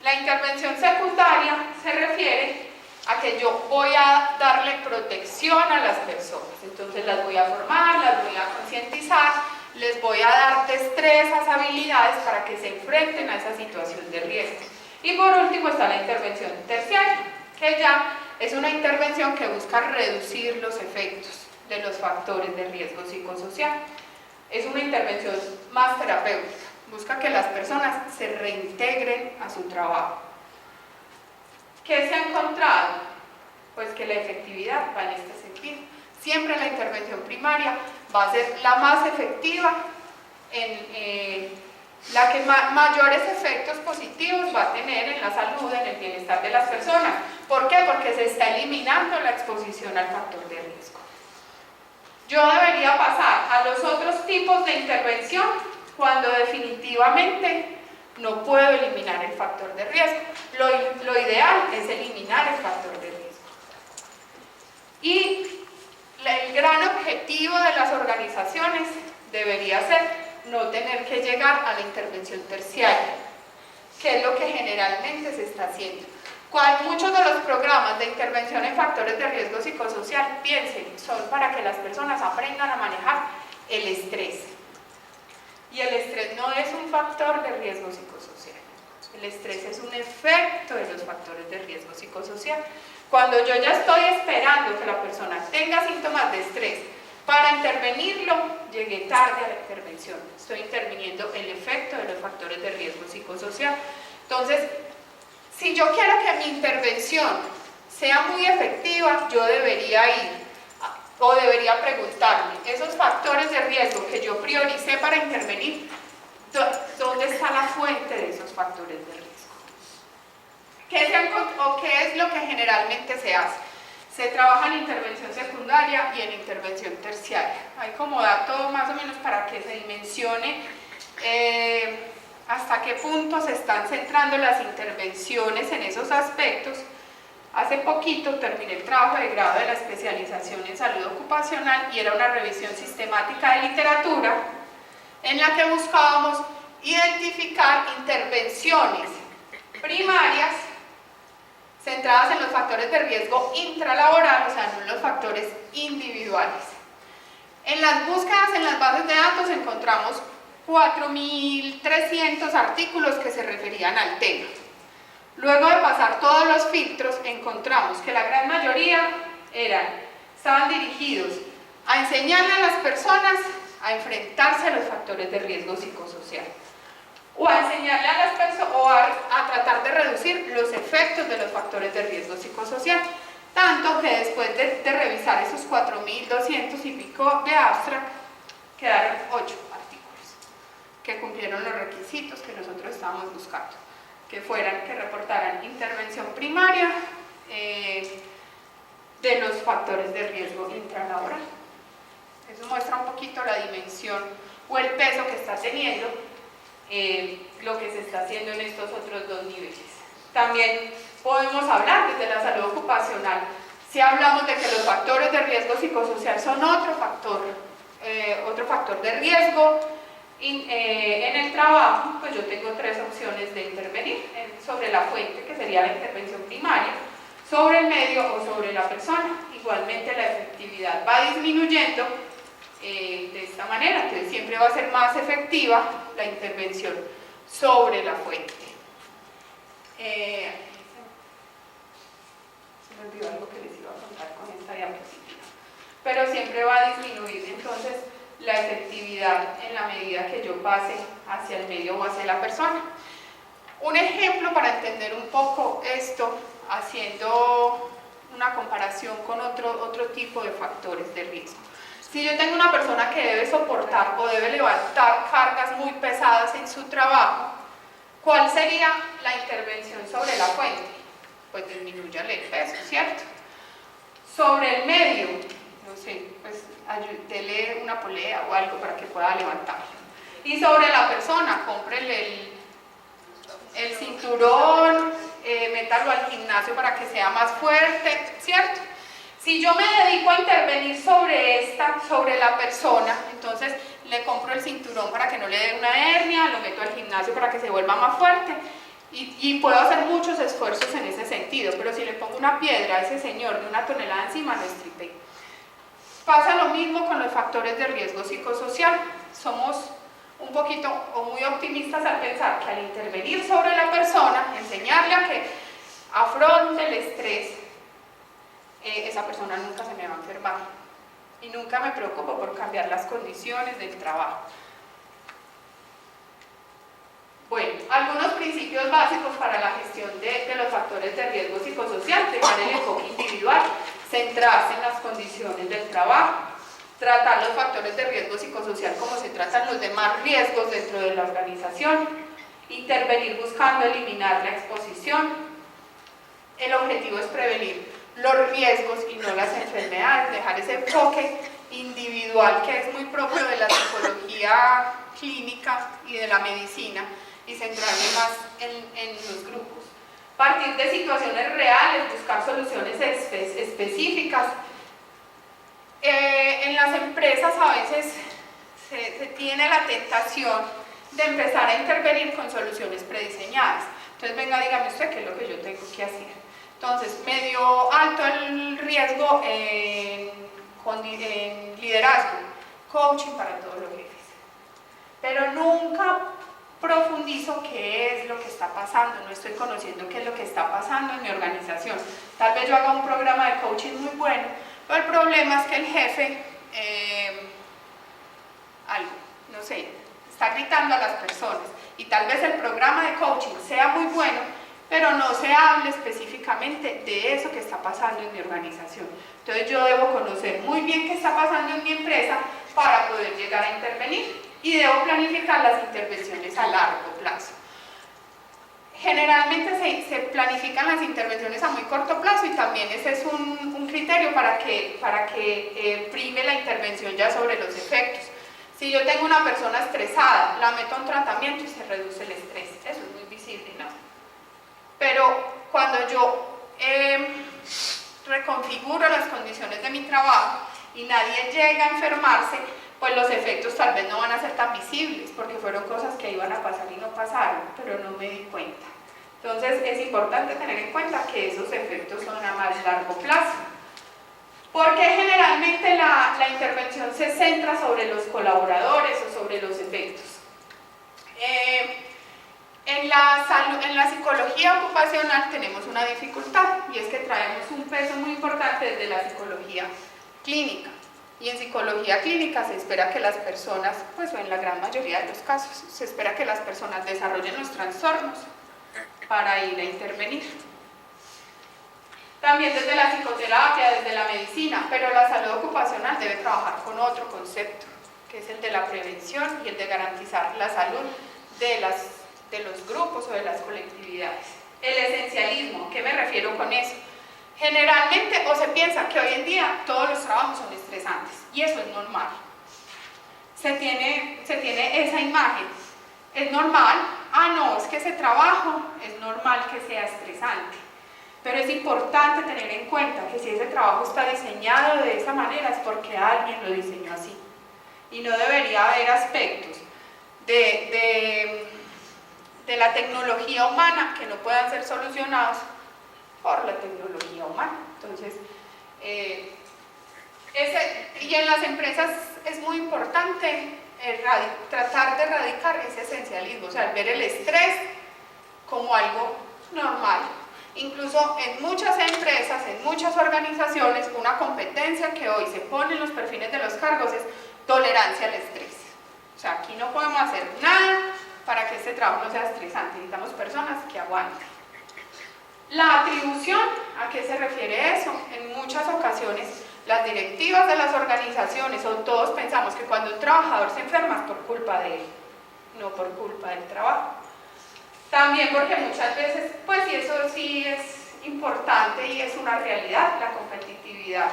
La intervención secundaria se refiere a que yo voy a darle protección a las personas. Entonces, las voy a formar, las voy a concientizar, les voy a dar destrezas, habilidades para que se enfrenten a esa situación de riesgo. Y por último está la intervención terciaria, que ya es una intervención que busca reducir los efectos de los factores de riesgo psicosocial. Es una intervención más terapéutica, busca que las personas se reintegren a su trabajo. ¿Qué se ha encontrado? Pues que la efectividad va en este sentido. Siempre la intervención primaria va a ser la más efectiva, la que mayores efectos positivos va a tener en la salud, en el bienestar de las personas. ¿Por qué? Porque se está eliminando la exposición al factor de riesgo. Yo debería pasar a los otros tipos de intervención cuando definitivamente no puedo eliminar el factor de riesgo. Lo ideal es eliminar el factor de riesgo. Y el gran objetivo de las organizaciones debería ser no tener que llegar a la intervención terciaria, que es lo que generalmente se está haciendo. Muchos de los programas de intervención en factores de riesgo psicosocial, piensen, son para que las personas aprendan a manejar el estrés. Y el estrés no es un factor de riesgo psicosocial. El estrés es un efecto de los factores de riesgo psicosocial. Cuando yo ya estoy esperando que la persona tenga síntomas de estrés para intervenirlo, llegué tarde a la intervención. Estoy interviniendo el efecto de los factores de riesgo psicosocial. Entonces, si yo quiero que mi intervención sea muy efectiva, yo debería ir o debería preguntarme, esos factores de riesgo que yo prioricé para intervenir, ¿dónde está la fuente de esos factores de riesgo? ¿Qué es lo que generalmente se hace? Se trabaja en intervención secundaria y en intervención terciaria. Hay como dato más o menos para que se dimensione hasta qué punto se están centrando las intervenciones en esos aspectos. Hace poquito terminé el trabajo de grado de la especialización en salud ocupacional y era una revisión sistemática de literatura en la que buscábamos identificar intervenciones primarias centradas en los factores de riesgo intralaboral, o sea, no en los factores individuales. En las búsquedas en las bases de datos encontramos 4.300 artículos que se referían al tema. Luego de pasar todos los filtros, encontramos que la gran mayoría estaban dirigidos a enseñarle a las personas a enfrentarse a los factores de riesgo psicosocial, o a enseñarle a las personas, o a tratar de reducir los efectos de los factores de riesgo psicosocial. Tanto que después de revisar esos 4.200 y pico de abstract, quedaron 8 artículos que cumplieron los requisitos que nosotros estábamos buscando, que reportaran intervención primaria de los factores de riesgo intralaboral. Eso muestra un poquito la dimensión o el peso que está teniendo lo que se está haciendo en estos otros dos niveles. También podemos hablar desde la salud ocupacional. Si hablamos de que los factores de riesgo psicosocial son otro factor de riesgo en el trabajo, pues yo tengo 3 opciones de intervenir: sobre la fuente, que sería la intervención primaria, sobre el medio o sobre la persona. Igualmente la efectividad va disminuyendo de esta manera, entonces siempre va a ser más efectiva la intervención sobre la fuente. Se me olvidó algo que les iba a contar con esta diapositiva, pero siempre va a disminuir entonces la efectividad en la medida que yo pase hacia el medio o hacia la persona. Un ejemplo para entender un poco esto, haciendo una comparación con otro tipo de factores de riesgo. Si yo tengo una persona que debe soportar o debe levantar cargas muy pesadas en su trabajo, ¿cuál sería la intervención sobre la fuente? Pues disminúyale el peso, ¿cierto? Sobre el medio, no sé, pues dele una polea o algo para que pueda levantarlo. Y sobre la persona, cómprele el cinturón, métalo al gimnasio para que sea más fuerte, ¿cierto? Si yo me dedico a intervenir sobre la persona, entonces le compro el cinturón para que no le dé una hernia, lo meto al gimnasio para que se vuelva más fuerte y puedo hacer muchos esfuerzos en ese sentido, pero si le pongo una piedra a ese señor de 1 tonelada encima, lo estripé. Pasa lo mismo con los factores de riesgo psicosocial. Somos un poquito o muy optimistas al pensar que al intervenir sobre la persona, enseñarle a que afronte el estrés, esa persona nunca se me va a enfermar y nunca me preocupo por cambiar las condiciones del trabajo. Bueno, algunos principios básicos para la gestión de los factores de riesgo psicosocial: dejar el enfoque individual, centrarse en las condiciones del trabajo, tratar los factores de riesgo psicosocial como se tratan los demás riesgos dentro de la organización, intervenir buscando eliminar la exposición. El objetivo es prevenir los riesgos y no las enfermedades, dejar ese enfoque individual que es muy propio de la psicología clínica y de la medicina y centrarme más en los grupos. Partir de situaciones reales, buscar soluciones específicas. En las empresas a veces se tiene la tentación de empezar a intervenir con soluciones prediseñadas. Entonces venga, dígame usted qué es lo que yo tengo que hacer. Entonces, medio alto el riesgo en liderazgo, coaching para todos los jefes. Pero nunca profundizo qué es lo que está pasando, no estoy conociendo qué es lo que está pasando en mi organización. Tal vez yo haga un programa de coaching muy bueno, pero el problema es que el jefe, no sé, está gritando a las personas y tal vez el programa de coaching sea muy bueno, pero no se hable específicamente de eso que está pasando en mi organización. Entonces yo debo conocer muy bien qué está pasando en mi empresa para poder llegar a intervenir y debo planificar las intervenciones a largo plazo. Generalmente se planifican las intervenciones a muy corto plazo y también ese es un criterio para que prime la intervención ya sobre los efectos. Si yo tengo una persona estresada, la meto a un tratamiento y se reduce el estrés. Eso es muy visible, ¿no? Pero cuando yo reconfiguro las condiciones de mi trabajo y nadie llega a enfermarse, pues los efectos tal vez no van a ser tan visibles, porque fueron cosas que iban a pasar y no pasaron, pero no me di cuenta. Entonces es importante tener en cuenta que esos efectos son a más largo plazo. Porque generalmente la intervención se centra sobre los colaboradores o sobre los efectos. En la psicología ocupacional tenemos una dificultad y es que traemos un peso muy importante desde la psicología clínica. Y en psicología clínica se espera que las personas, pues en la gran mayoría de los casos, se espera que las personas desarrollen los trastornos para ir a intervenir. También desde la psicoterapia, desde la medicina, pero la salud ocupacional debe trabajar con otro concepto, que es el de la prevención y el de garantizar la salud de los grupos o de las colectividades. El esencialismo, ¿qué me refiero con eso? Generalmente o se piensa que hoy en día todos los trabajos son estresantes y eso es normal. Se tiene esa imagen. Es normal, no, es que ese trabajo es normal que sea estresante. Pero es importante tener en cuenta que si ese trabajo está diseñado de esa manera es porque alguien lo diseñó así. Y no debería haber aspectos de la tecnología humana que no puedan ser solucionados por la tecnología humana. Entonces, y en las empresas es muy importante tratar de erradicar ese esencialismo, o sea, ver el estrés como algo normal. Incluso en muchas empresas, en muchas organizaciones, una competencia que hoy se pone en los perfiles de los cargos es tolerancia al estrés. O sea, aquí no podemos hacer nada para que este trabajo no sea estresante, necesitamos personas que aguanten. La atribución, ¿a qué se refiere eso? En muchas ocasiones, las directivas de las organizaciones o todos pensamos que cuando un trabajador se enferma es por culpa de él, no por culpa del trabajo. También porque muchas veces, pues y eso sí es importante y es una realidad, la competitividad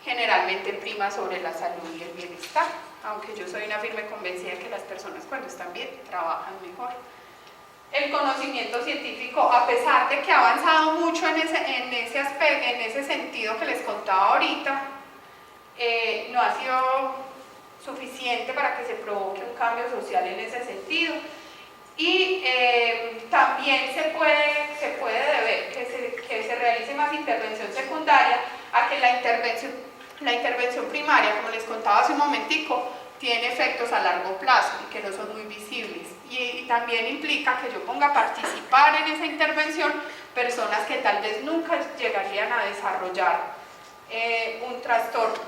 generalmente prima sobre la salud y el bienestar, aunque yo soy una firme convencida de que las personas cuando están bien trabajan mejor. El conocimiento científico, a pesar de que ha avanzado mucho en ese aspecto, en ese sentido que les contaba ahorita, no ha sido suficiente para que se provoque un cambio social en ese sentido. Y también se puede deber que se realice más intervención secundaria a que la intervención primaria, como les contaba hace un momentico, tiene efectos a largo plazo y que no son muy visibles. Y también implica que yo ponga a participar en esa intervención personas que tal vez nunca llegarían a desarrollar un trastorno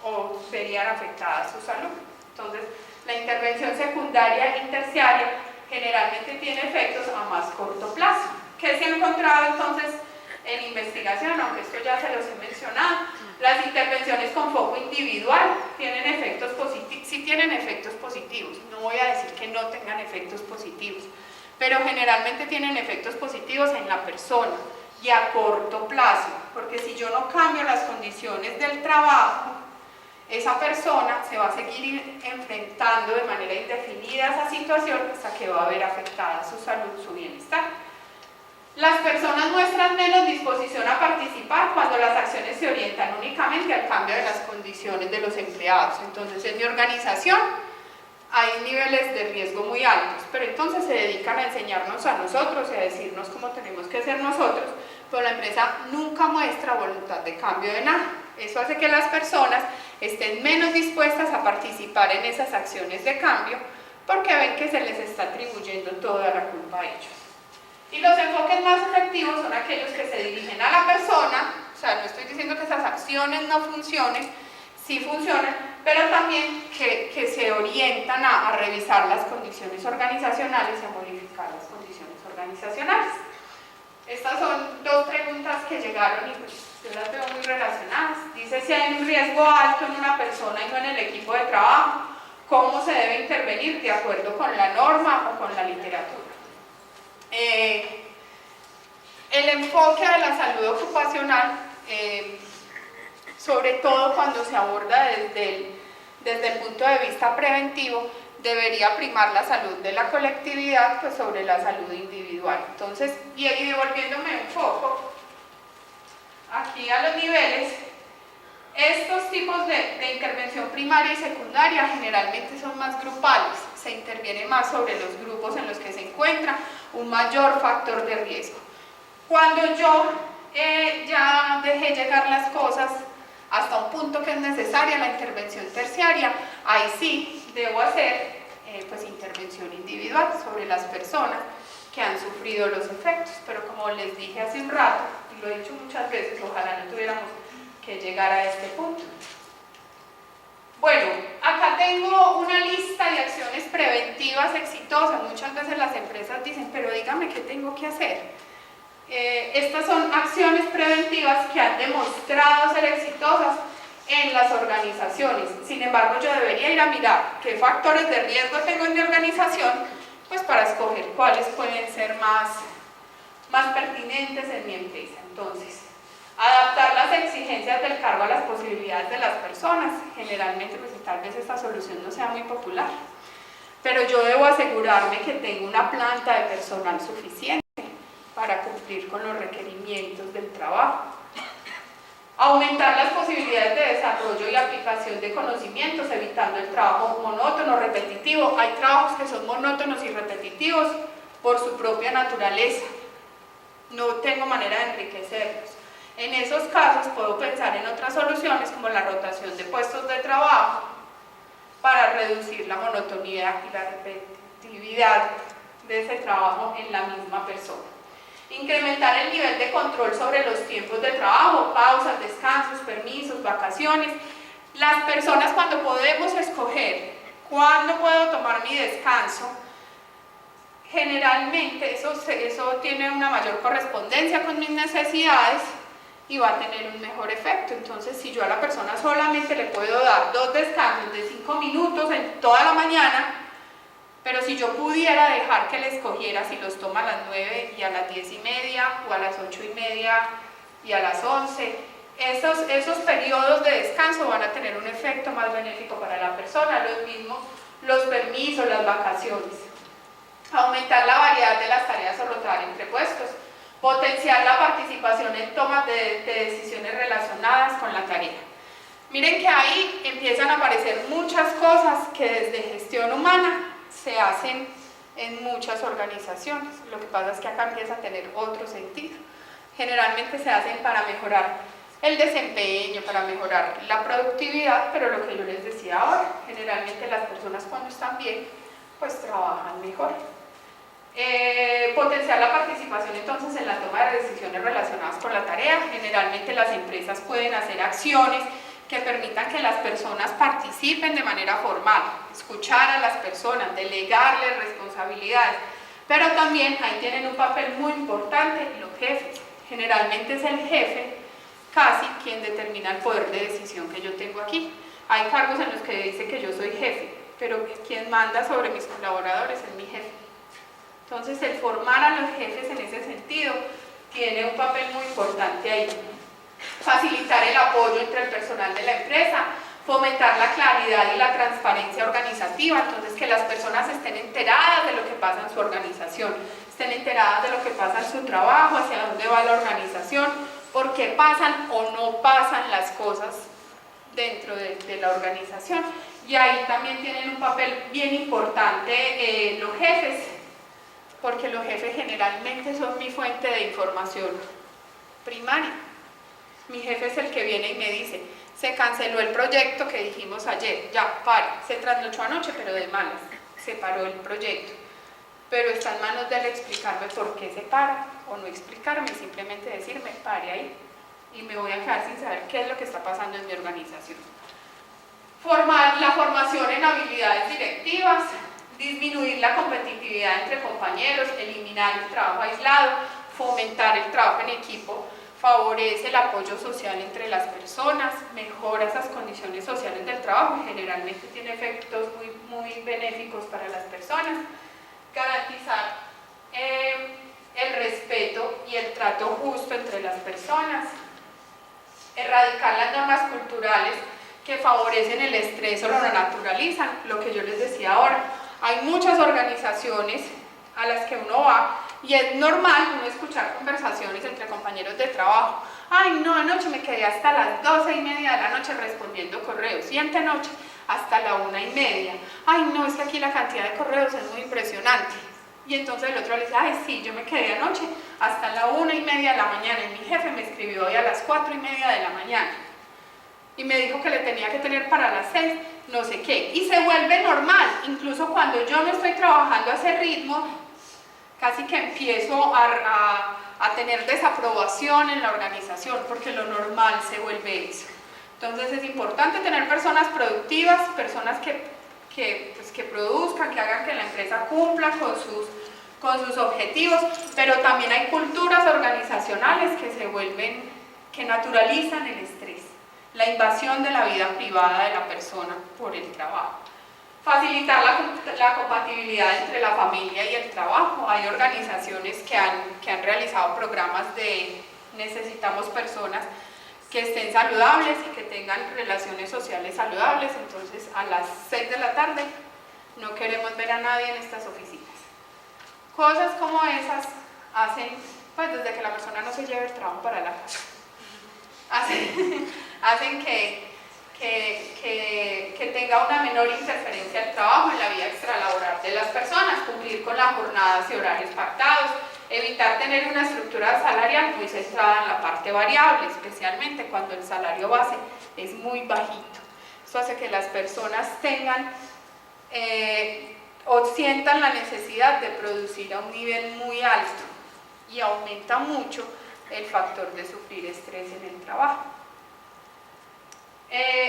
o serían afectadas su salud. Entonces, la intervención secundaria y terciaria generalmente tiene efectos a más corto plazo. ¿Qué se ha encontrado entonces en investigación? Aunque esto ya se los he mencionado, las intervenciones con foco individual tienen efectos positivos, sí tienen efectos positivos, no voy a decir que no tengan efectos positivos, pero generalmente tienen efectos positivos en la persona y a corto plazo, porque si yo no cambio las condiciones del trabajo, esa persona se va a seguir enfrentando de manera indefinida a esa situación hasta que va a ver afectada su salud, su bienestar. Las personas muestran menos disposición a participar cuando las acciones se orientan únicamente al cambio de las condiciones de los empleados. Entonces, en mi organización hay niveles de riesgo muy altos, pero entonces se dedican a enseñarnos a nosotros y a decirnos cómo tenemos que ser nosotros, pero la empresa nunca muestra voluntad de cambio de nada. Eso hace que las personas estén menos dispuestas a participar en esas acciones de cambio porque ven que se les está atribuyendo toda la culpa a ellos. Y los enfoques más efectivos son aquellos que se dirigen a la persona, o sea, no estoy diciendo que esas acciones no funcionen, sí funcionan, pero también que se orientan a revisar las condiciones organizacionales y a modificar las condiciones organizacionales. Estas son dos preguntas que llegaron y pues yo las veo muy relacionadas. Dice si hay un riesgo alto en una persona y no en el equipo de trabajo, ¿cómo se debe intervenir de acuerdo con la norma o con la literatura? El enfoque de la salud ocupacional, sobre todo cuando se aborda desde el punto de vista preventivo, debería primar la salud de la colectividad pues, sobre la salud individual. Entonces, y devolviéndome un poco aquí a los niveles, estos tipos de intervención primaria y secundaria generalmente son más grupales, se interviene más sobre los grupos en los que se encuentra un mayor factor de riesgo. Cuando yo ya dejé llegar las cosas hasta un punto que es necesaria la intervención terciaria, ahí sí debo hacer pues intervención individual sobre las personas que han sufrido los efectos. Pero como les dije hace un rato, y lo he dicho muchas veces, ojalá no tuviéramos que llegar a este punto. Bueno, acá tengo una lista de acciones preventivas exitosas. Muchas veces las empresas dicen, pero dígame qué tengo que hacer. Estas son acciones preventivas que han demostrado ser exitosas en las organizaciones. Sin embargo, yo debería ir a mirar qué factores de riesgo tengo en mi organización, pues para escoger cuáles pueden ser más pertinentes en mi empresa. Entonces, adaptar las exigencias del cargo a las posibilidades de las personas. Generalmente, pues tal vez esta solución no sea muy popular, pero yo debo asegurarme que tengo una planta de personal suficiente para cumplir con los requerimientos del trabajo. Aumentar las posibilidades de desarrollo y aplicación de conocimientos, evitando el trabajo monótono, repetitivo. Hay trabajos que son monótonos y repetitivos por su propia naturaleza. No tengo manera de enriquecerlos. En esos casos puedo pensar en otras soluciones como la rotación de puestos de trabajo para reducir la monotonía y la repetitividad de ese trabajo en la misma persona. Incrementar el nivel de control sobre los tiempos de trabajo, pausas, descansos, permisos, vacaciones. Las personas, cuando podemos escoger cuándo puedo tomar mi descanso, generalmente eso tiene una mayor correspondencia con mis necesidades y va a tener un mejor efecto. Entonces, si yo a la persona solamente le puedo dar 2 descansos de 5 minutos en toda la mañana, pero si yo pudiera dejar que le escogiera si los toma a las 9 y a las 10:30 o a las 8:30 y a las 11, esos periodos de descanso van a tener un efecto más benéfico para la persona. Lo mismo los permisos, las vacaciones. Aumentar la variedad de las tareas o rotar entre puestos. Potenciar la participación en tomas de decisiones relacionadas con la tarea. Miren que ahí empiezan a aparecer muchas cosas que desde gestión humana se hacen en muchas organizaciones. Lo que pasa es que acá empieza a tener otro sentido. Generalmente se hacen para mejorar el desempeño, para mejorar la productividad, pero lo que yo les decía ahora, generalmente las personas cuando están bien, pues trabajan mejor. Potenciar la participación entonces en la toma de decisiones relacionadas con la tarea. Generalmente las empresas pueden hacer acciones que permitan que las personas participen de manera formal, escuchar a las personas, delegarles responsabilidades, pero también ahí tienen un papel muy importante los jefes. Generalmente es el jefe casi quien determina el poder de decisión que yo tengo aquí. Hay cargos en los que dice que yo soy jefe, pero quien manda sobre mis colaboradores es mi jefe. Entonces, el formar a los jefes en ese sentido tiene un papel muy importante ahí. Facilitar el apoyo entre el personal de la empresa, fomentar la claridad y la transparencia organizativa, entonces que las personas estén enteradas de lo que pasa en su organización, estén enteradas de lo que pasa en su trabajo, hacia dónde va la organización, por qué pasan o no pasan las cosas dentro de la organización. Y ahí también tienen un papel bien importante los jefes, porque los jefes generalmente son mi fuente de información primaria. Mi jefe es el que viene y me dice, se canceló el proyecto que dijimos ayer, ya, pare, se trasnochó anoche, pero de malas, se paró el proyecto. Pero está en manos de él explicarme por qué se para, o no explicarme, simplemente decirme, pare ahí, y me voy a quedar sin saber qué es lo que está pasando en mi organización. La formación en habilidades directivas, disminuir la competitividad entre compañeros, eliminar el trabajo aislado, fomentar el trabajo en equipo, favorece el apoyo social entre las personas, mejora esas condiciones sociales del trabajo y generalmente tiene efectos muy benéficos para las personas. Garantizar el respeto y el trato justo entre las personas. Erradicar las normas culturales que favorecen el estrés o lo naturalizan, lo que yo les decía ahora. Hay muchas organizaciones a las que uno va y es normal uno escuchar conversaciones entre compañeros de trabajo. Ay, no, anoche me quedé hasta las 12:30 de la noche respondiendo correos y antenoche hasta la 1:30. Ay, no, es que aquí la cantidad de correos es muy impresionante. Y entonces el otro le dice, ay, sí, yo me quedé anoche hasta la 1:30 de la mañana y mi jefe me escribió hoy a las 4:30 de la mañana y me dijo que le tenía que tener para las 6, no sé qué. Y se vuelve normal, incluso cuando yo no estoy trabajando a ese ritmo, casi que empiezo a tener desaprobación en la organización, porque lo normal se vuelve eso. Entonces es importante tener personas productivas, personas que produzcan, que hagan que la empresa cumpla con sus objetivos, pero también hay culturas organizacionales que naturalizan el estrés, la invasión de la vida privada de la persona por el trabajo. Facilitar la compatibilidad entre la familia y el trabajo. Hay organizaciones que han realizado programas de necesitamos personas que estén saludables y que tengan relaciones sociales saludables, entonces a las 6 de la tarde no queremos ver a nadie en estas oficinas. Cosas como esas hacen, pues desde que la persona no se lleve el trabajo para la casa, hacen que tenga una menor interferencia al trabajo en la vida extralaboral de las personas, cumplir con las jornadas y horarios pactados, evitar tener una estructura salarial muy centrada en la parte variable, especialmente cuando el salario base es muy bajito. Eso hace que las personas tengan o sientan la necesidad de producir a un nivel muy alto y aumenta mucho el factor de sufrir estrés en el trabajo.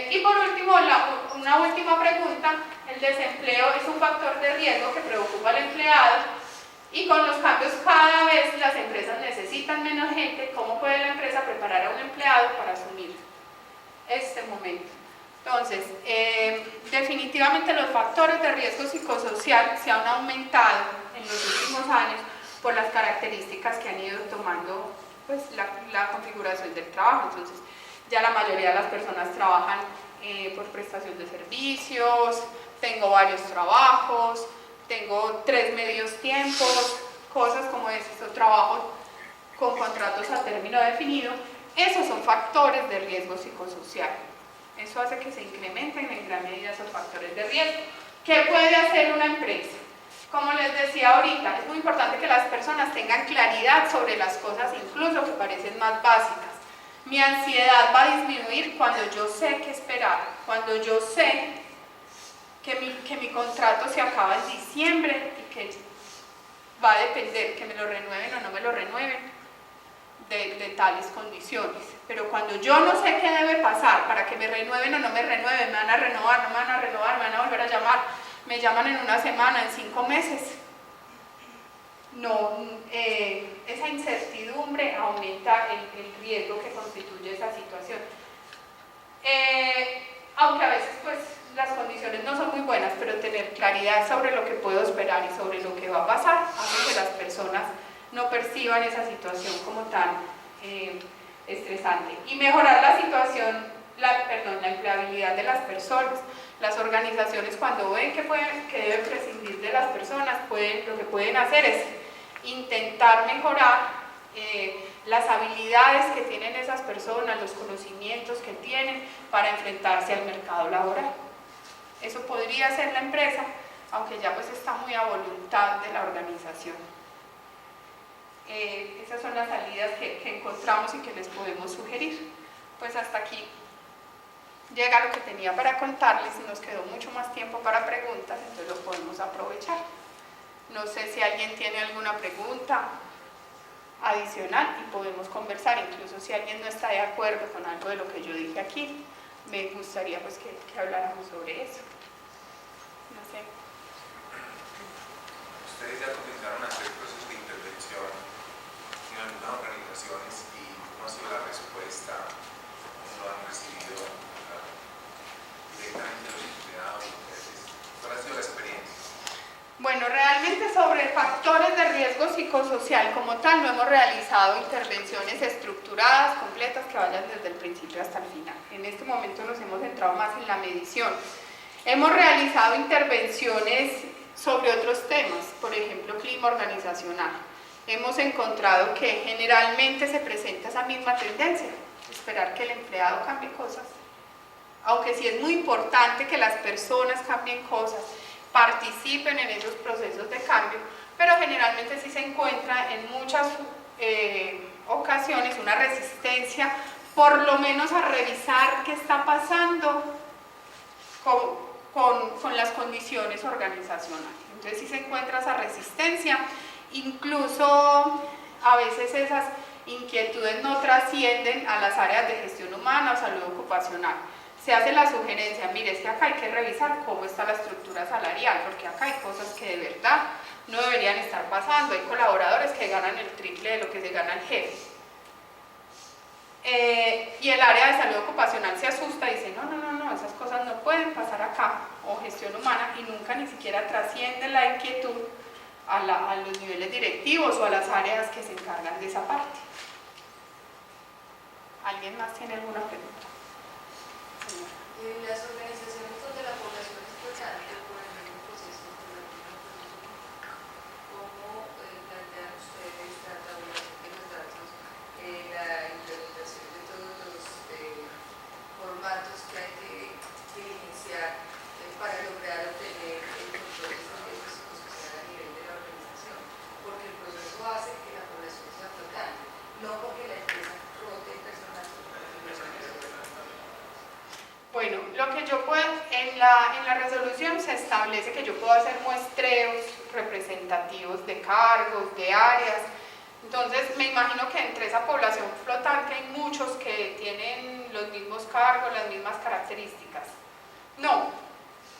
Y por último, una última pregunta: el desempleo es un factor de riesgo que preocupa al empleado, y con los cambios cada vez las empresas necesitan menos gente. ¿Cómo puede la empresa preparar a un empleado para asumir este momento? Entonces, definitivamente los factores de riesgo psicosocial se han aumentado en los últimos años por las características que han ido tomando pues, la configuración del trabajo. Entonces, ya la mayoría de las personas trabajan por prestación de servicios, tengo varios trabajos, tengo 3 medios tiempos, cosas como esto, trabajo con contratos a término definido. Esos son factores de riesgo psicosocial. Eso hace que se incrementen en gran medida esos factores de riesgo. ¿Qué puede hacer una empresa? Como les decía ahorita, es muy importante que las personas tengan claridad sobre las cosas, incluso que parecen más básicas. Mi ansiedad va a disminuir cuando yo sé qué esperar, cuando yo sé que mi contrato se acaba en diciembre y que va a depender que me lo renueven o no me lo renueven de tales condiciones. Pero cuando yo no sé qué debe pasar para que me renueven o no me renueven, me van a renovar, no me van a renovar, me van a volver a llamar, me llaman en una semana, en 5 meses. No, esa incertidumbre aumenta el riesgo que constituye esa situación. Aunque a veces pues las condiciones no son muy buenas, pero tener claridad sobre lo que puedo esperar y sobre lo que va a pasar hace que las personas no perciban esa situación como tan estresante. Y mejorar la situación, la empleabilidad de las personas. Las organizaciones, cuando ven que deben prescindir de las personas, lo que pueden hacer es intentar mejorar las habilidades que tienen esas personas, los conocimientos que tienen para enfrentarse al mercado laboral. Eso podría ser la empresa, aunque ya pues está muy a voluntad de la organización. Esas son las salidas que encontramos y que les podemos sugerir. Pues hasta aquí llega lo que tenía para contarles, y nos quedó mucho más tiempo para preguntas, entonces lo podemos aprovechar. No sé si alguien tiene alguna pregunta adicional y podemos conversar, incluso si alguien no está de acuerdo con algo de lo que yo dije aquí, me gustaría pues que habláramos sobre eso. No sé. Ustedes ya comenzaron a hacer procesos de intervención en algunas organizaciones, y cómo ha sido la respuesta, cómo lo han recibido directamente los empleados, ustedes. ¿Cuál ha sido la experiencia? Bueno, realmente sobre factores de riesgo psicosocial como tal no hemos realizado intervenciones estructuradas, completas, que vayan desde el principio hasta el final. En este momento nos hemos centrado más en la medición. Hemos realizado intervenciones sobre otros temas, por ejemplo, clima organizacional. Hemos encontrado que generalmente se presenta esa misma tendencia, esperar que el empleado cambie cosas. Aunque sí es muy importante que las personas cambien cosas, participen en esos procesos de cambio, pero generalmente sí se encuentra en muchas ocasiones una resistencia, por lo menos a revisar qué está pasando con las condiciones organizacionales. Entonces sí se encuentra esa resistencia, Incluso a veces esas inquietudes no trascienden a las áreas de gestión humana o salud ocupacional. Se hace la sugerencia, mire, es que acá hay que revisar cómo está la estructura salarial, porque acá hay cosas que de verdad no deberían estar pasando. Hay colaboradores que ganan el triple de lo que se gana el jefe. Y el área de salud ocupacional se asusta y dice, no, esas cosas no pueden pasar acá, o gestión humana, y nunca ni siquiera trasciende la inquietud a los niveles directivos o a las áreas que se encargan de esa parte. ¿Alguien más tiene alguna pregunta? Señora. En las organizaciones donde la población es flotante por el mismo proceso, ¿cómo plantean ustedes la tabulación de los datos, la implementación de todos los formatos que hay que diligenciar para lograr obtener el control de los riesgos psicosociales a nivel de la organización? Porque el proceso hace que la población sea flotante, no porque la empresa rote personal. Bueno, lo que yo puedo, en la resolución se establece que yo puedo hacer muestreos representativos de cargos, de áreas. Entonces me imagino que entre esa población flotante hay muchos que tienen los mismos cargos, las mismas características. No,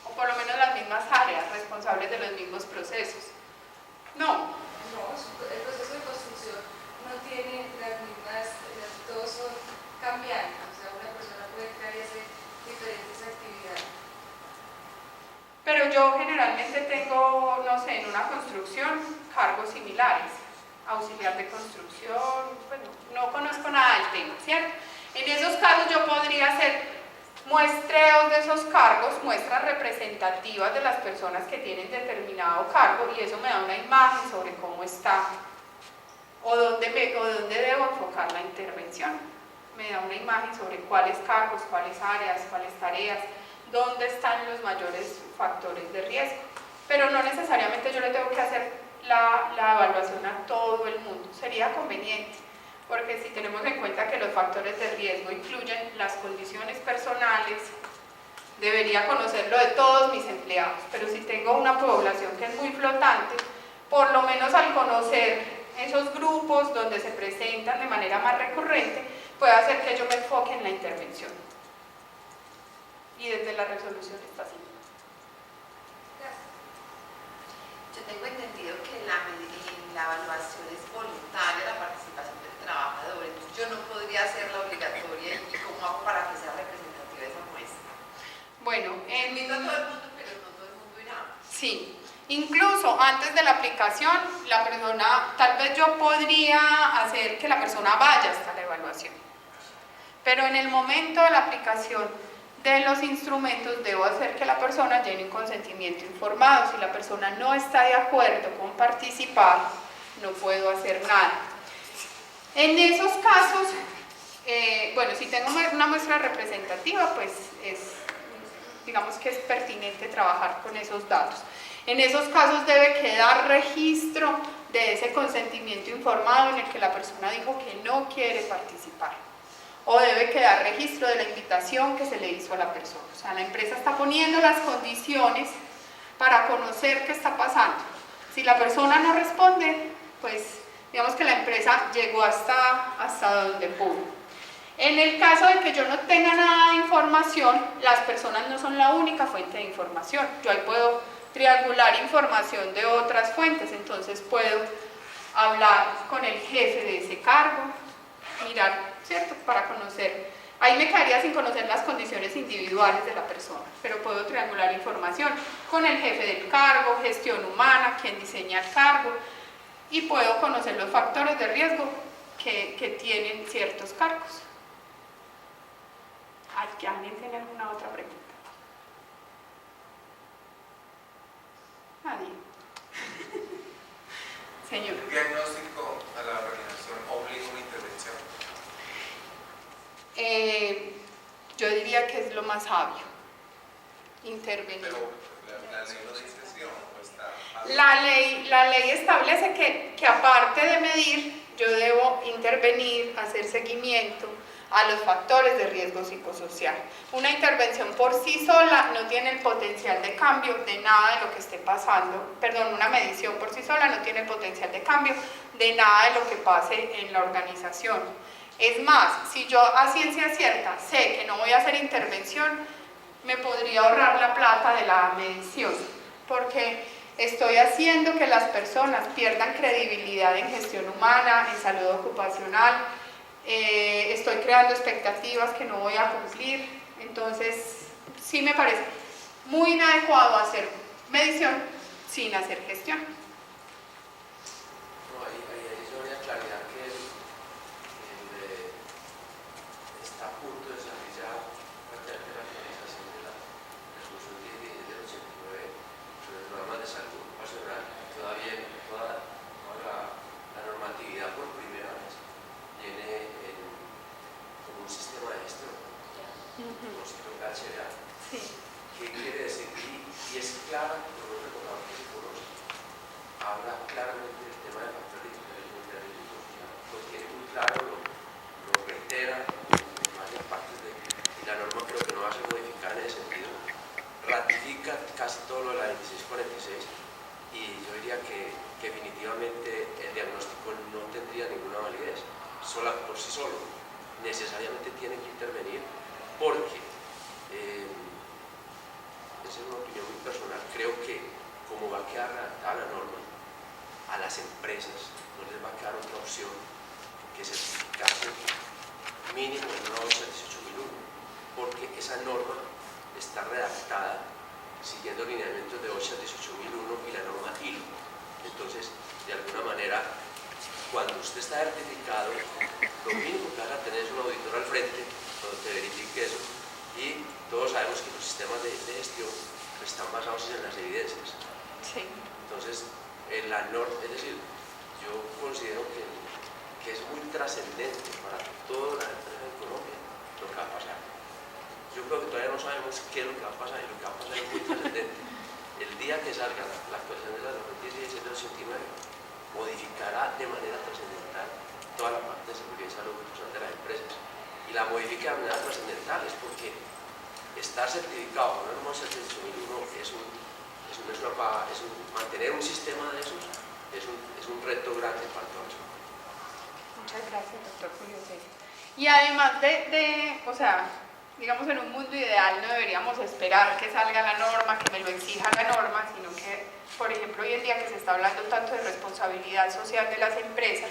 o por lo menos las mismas áreas responsables de los mismos procesos. No. No, el proceso de construcción no tiene las mismas, todos son cambiantes, o sea, una persona puede entrar y hacer diferentes actividades. Pero yo generalmente tengo, no sé, en una construcción, cargos similares, auxiliar de construcción, bueno, no conozco nada del tema, ¿cierto? En esos casos yo podría hacer muestreos de esos cargos, muestras representativas de las personas que tienen determinado cargo, y eso me da una imagen sobre cómo está o dónde debo enfocar la intervención. Me da una imagen sobre cuáles cargos, cuáles áreas, cuáles tareas, dónde están los mayores factores de riesgo. Pero no necesariamente yo le tengo que hacer la evaluación a todo el mundo. Sería conveniente, porque si tenemos en cuenta que los factores de riesgo incluyen las condiciones personales, debería conocerlo de todos mis empleados. Pero si tengo una población que es muy flotante, por lo menos al conocer esos grupos donde se presentan de manera más recurrente, puede hacer que yo me enfoque en la intervención. Y desde la resolución está así. Gracias. Yo tengo entendido que en la evaluación es voluntaria la participación del trabajador, entonces yo no podría hacerla obligatoria, y cómo hago para que sea representativa esa muestra. Bueno, Invito a todo el mundo, pero no todo el mundo irá. sí. Incluso antes de la aplicación, la persona, tal vez yo podría hacer que la persona vaya hasta la evaluación. Pero en el momento de la aplicación de los instrumentos, debo hacer que la persona llene un consentimiento informado. Si la persona no está de acuerdo con participar, no puedo hacer nada. En esos casos, bueno, si tengo una muestra representativa, pues digamos que es pertinente trabajar con esos datos. En esos casos debe quedar registro de ese consentimiento informado en el que la persona dijo que no quiere participar. O debe quedar registro de la invitación que se le hizo a la persona. O sea, la empresa está poniendo las condiciones para conocer qué está pasando. Si la persona no responde, pues digamos que la empresa llegó hasta donde pudo. En el caso de que yo no tenga nada de información, las personas no son la única fuente de información. Yo ahí puedo triangular información de otras fuentes, entonces puedo hablar con el jefe de ese cargo, mirar, ¿cierto?, para conocer. Ahí me quedaría sin conocer las condiciones individuales de la persona, pero puedo triangular información con el jefe del cargo, gestión humana, quien diseña el cargo, y puedo conocer los factores de riesgo que tienen ciertos cargos. ¿Alguien tiene alguna otra pregunta? Nadie. Señor. ¿El diagnóstico a la organización obliga una intervención? Yo diría que es lo más sabio, intervenir. Pero la ley lo dice, ¿sí o no? Está... La ley establece que aparte de medir, yo debo intervenir, hacer seguimiento, a los factores de riesgo psicosocial. Una intervención por sí sola no tiene el potencial de cambio de nada de lo que esté pasando, perdón, una medición por sí sola no tiene el potencial de cambio de nada de lo que pase en la organización. Es más, si yo a ciencia cierta sé que no voy a hacer intervención, me podría ahorrar la plata de la medición, porque estoy haciendo que las personas pierdan credibilidad en gestión humana, en salud ocupacional, estoy creando expectativas que no voy a cumplir. Entonces sí me parece muy inadecuado hacer medición sin hacer gestión. No, ahí yo voy a claridad que está a punto de salir ya prácticamente la actualización de la resolución 10 del 89 sobre las normas de salud ocupacional. Todavía toda la normatividad por primera vez viene como un sistema de gestión, como si toca HRA. Sí. ¿Qué quiere decir? Y es clara, por un recordador que se conoce, habla claramente del tema de factores de riesgo social, lo tiene muy claro, lo reitera en varias partes y la norma creo que no va a ser modificada en ese sentido, ratifica casi todo lo de la 2646 y yo diría que definitivamente el diagnóstico no tendría ninguna validez sola por sí solo, necesariamente tiene que intervenir porque esa es una opinión muy personal, creo que como va a quedar redactada la norma, a las empresas no les va a quedar otra opción que certificarse mínimo en una OSHA 18001, porque esa norma está redactada siguiendo lineamientos de OSHA 18001 y la norma ILO. Entonces, de alguna manera, cuando usted está certificado, lo mínimo que van a tener es un auditor al frente donde te verifique eso, y todos sabemos que los sistemas de gestión están basados en las evidencias. Sí. Entonces, es decir, yo considero que es muy trascendente para toda la empresa en Colombia lo que va a pasar. Yo creo que todavía no sabemos qué es lo que va a pasar y lo que va a pasar es muy trascendente. El día que salga la actualización de la 2016-89 modificará de manera trascendental toda la parte de seguridad y salud de las empresas. Y la modifica de manera trascendental es porque estar certificado con una norma 18001 mantener un sistema de esos es un reto grande para todos. Muchas gracias, doctor Julio César. Y además o sea, digamos, en un mundo ideal no deberíamos esperar que salga la norma, que me lo exija la norma, sino que, por ejemplo, hoy en día que se está hablando tanto de responsabilidad social de las empresas,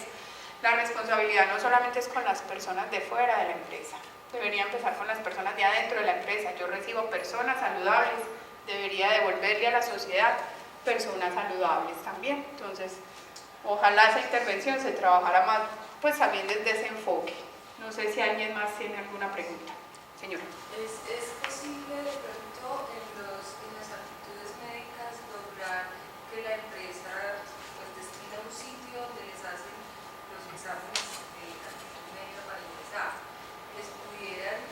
la responsabilidad no solamente es con las personas de fuera de la empresa, debería empezar con las personas de adentro de la empresa. Yo recibo personas saludables, debería devolverle a la sociedad personas saludables también. Entonces, ojalá esa intervención se trabajara más, pues también desde ese enfoque. No sé si alguien más tiene alguna pregunta. Señora. ¿Es posible de pronto en las actitudes médicas lograr que la empresa pues destine un sitio donde les hacen los exámenes de actitud médica para ingresar? Les pudieran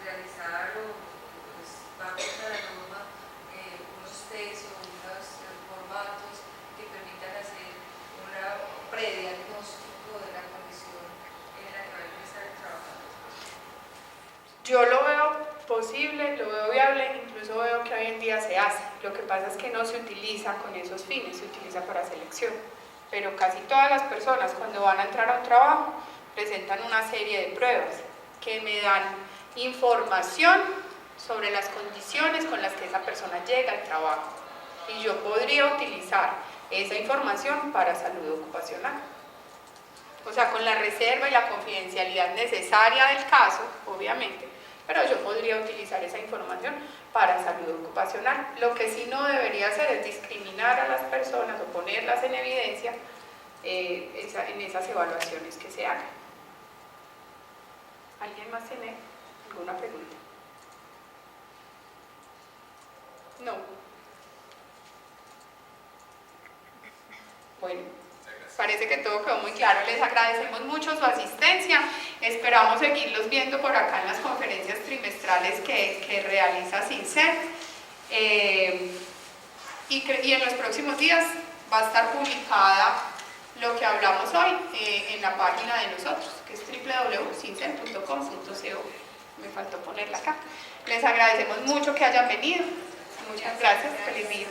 realizar o pues va contra la norma unos test o unos formatos que permitan hacer un prediagnóstico de la condición en la que va a empezar el trabajador? Yo lo veo posible, lo veo viable, incluso veo que hoy en día se hace. Lo que pasa es que no se utiliza con esos fines, se utiliza para selección. Pero casi todas las personas cuando van a entrar a un trabajo presentan una serie de pruebas que me dan información sobre las condiciones con las que esa persona llega al trabajo. Y yo podría utilizar esa información para salud ocupacional. O sea, con la reserva y la confidencialidad necesaria del caso, obviamente, pero yo podría utilizar esa información para salud ocupacional. Lo que sí no debería hacer es discriminar a las personas o ponerlas en evidencia en esas evaluaciones que se hagan. ¿Alguien más tiene alguna pregunta? No. Bueno. Parece que todo quedó muy claro. Les agradecemos mucho su asistencia. Esperamos seguirlos viendo por acá en las conferencias trimestrales que realiza CINSET. Y en los próximos días va a estar publicada lo que hablamos hoy en la página de nosotros. que es www.cincel.com.co. Me faltó ponerla acá. Les agradecemos mucho que hayan venido. Muchas gracias. Feliz día.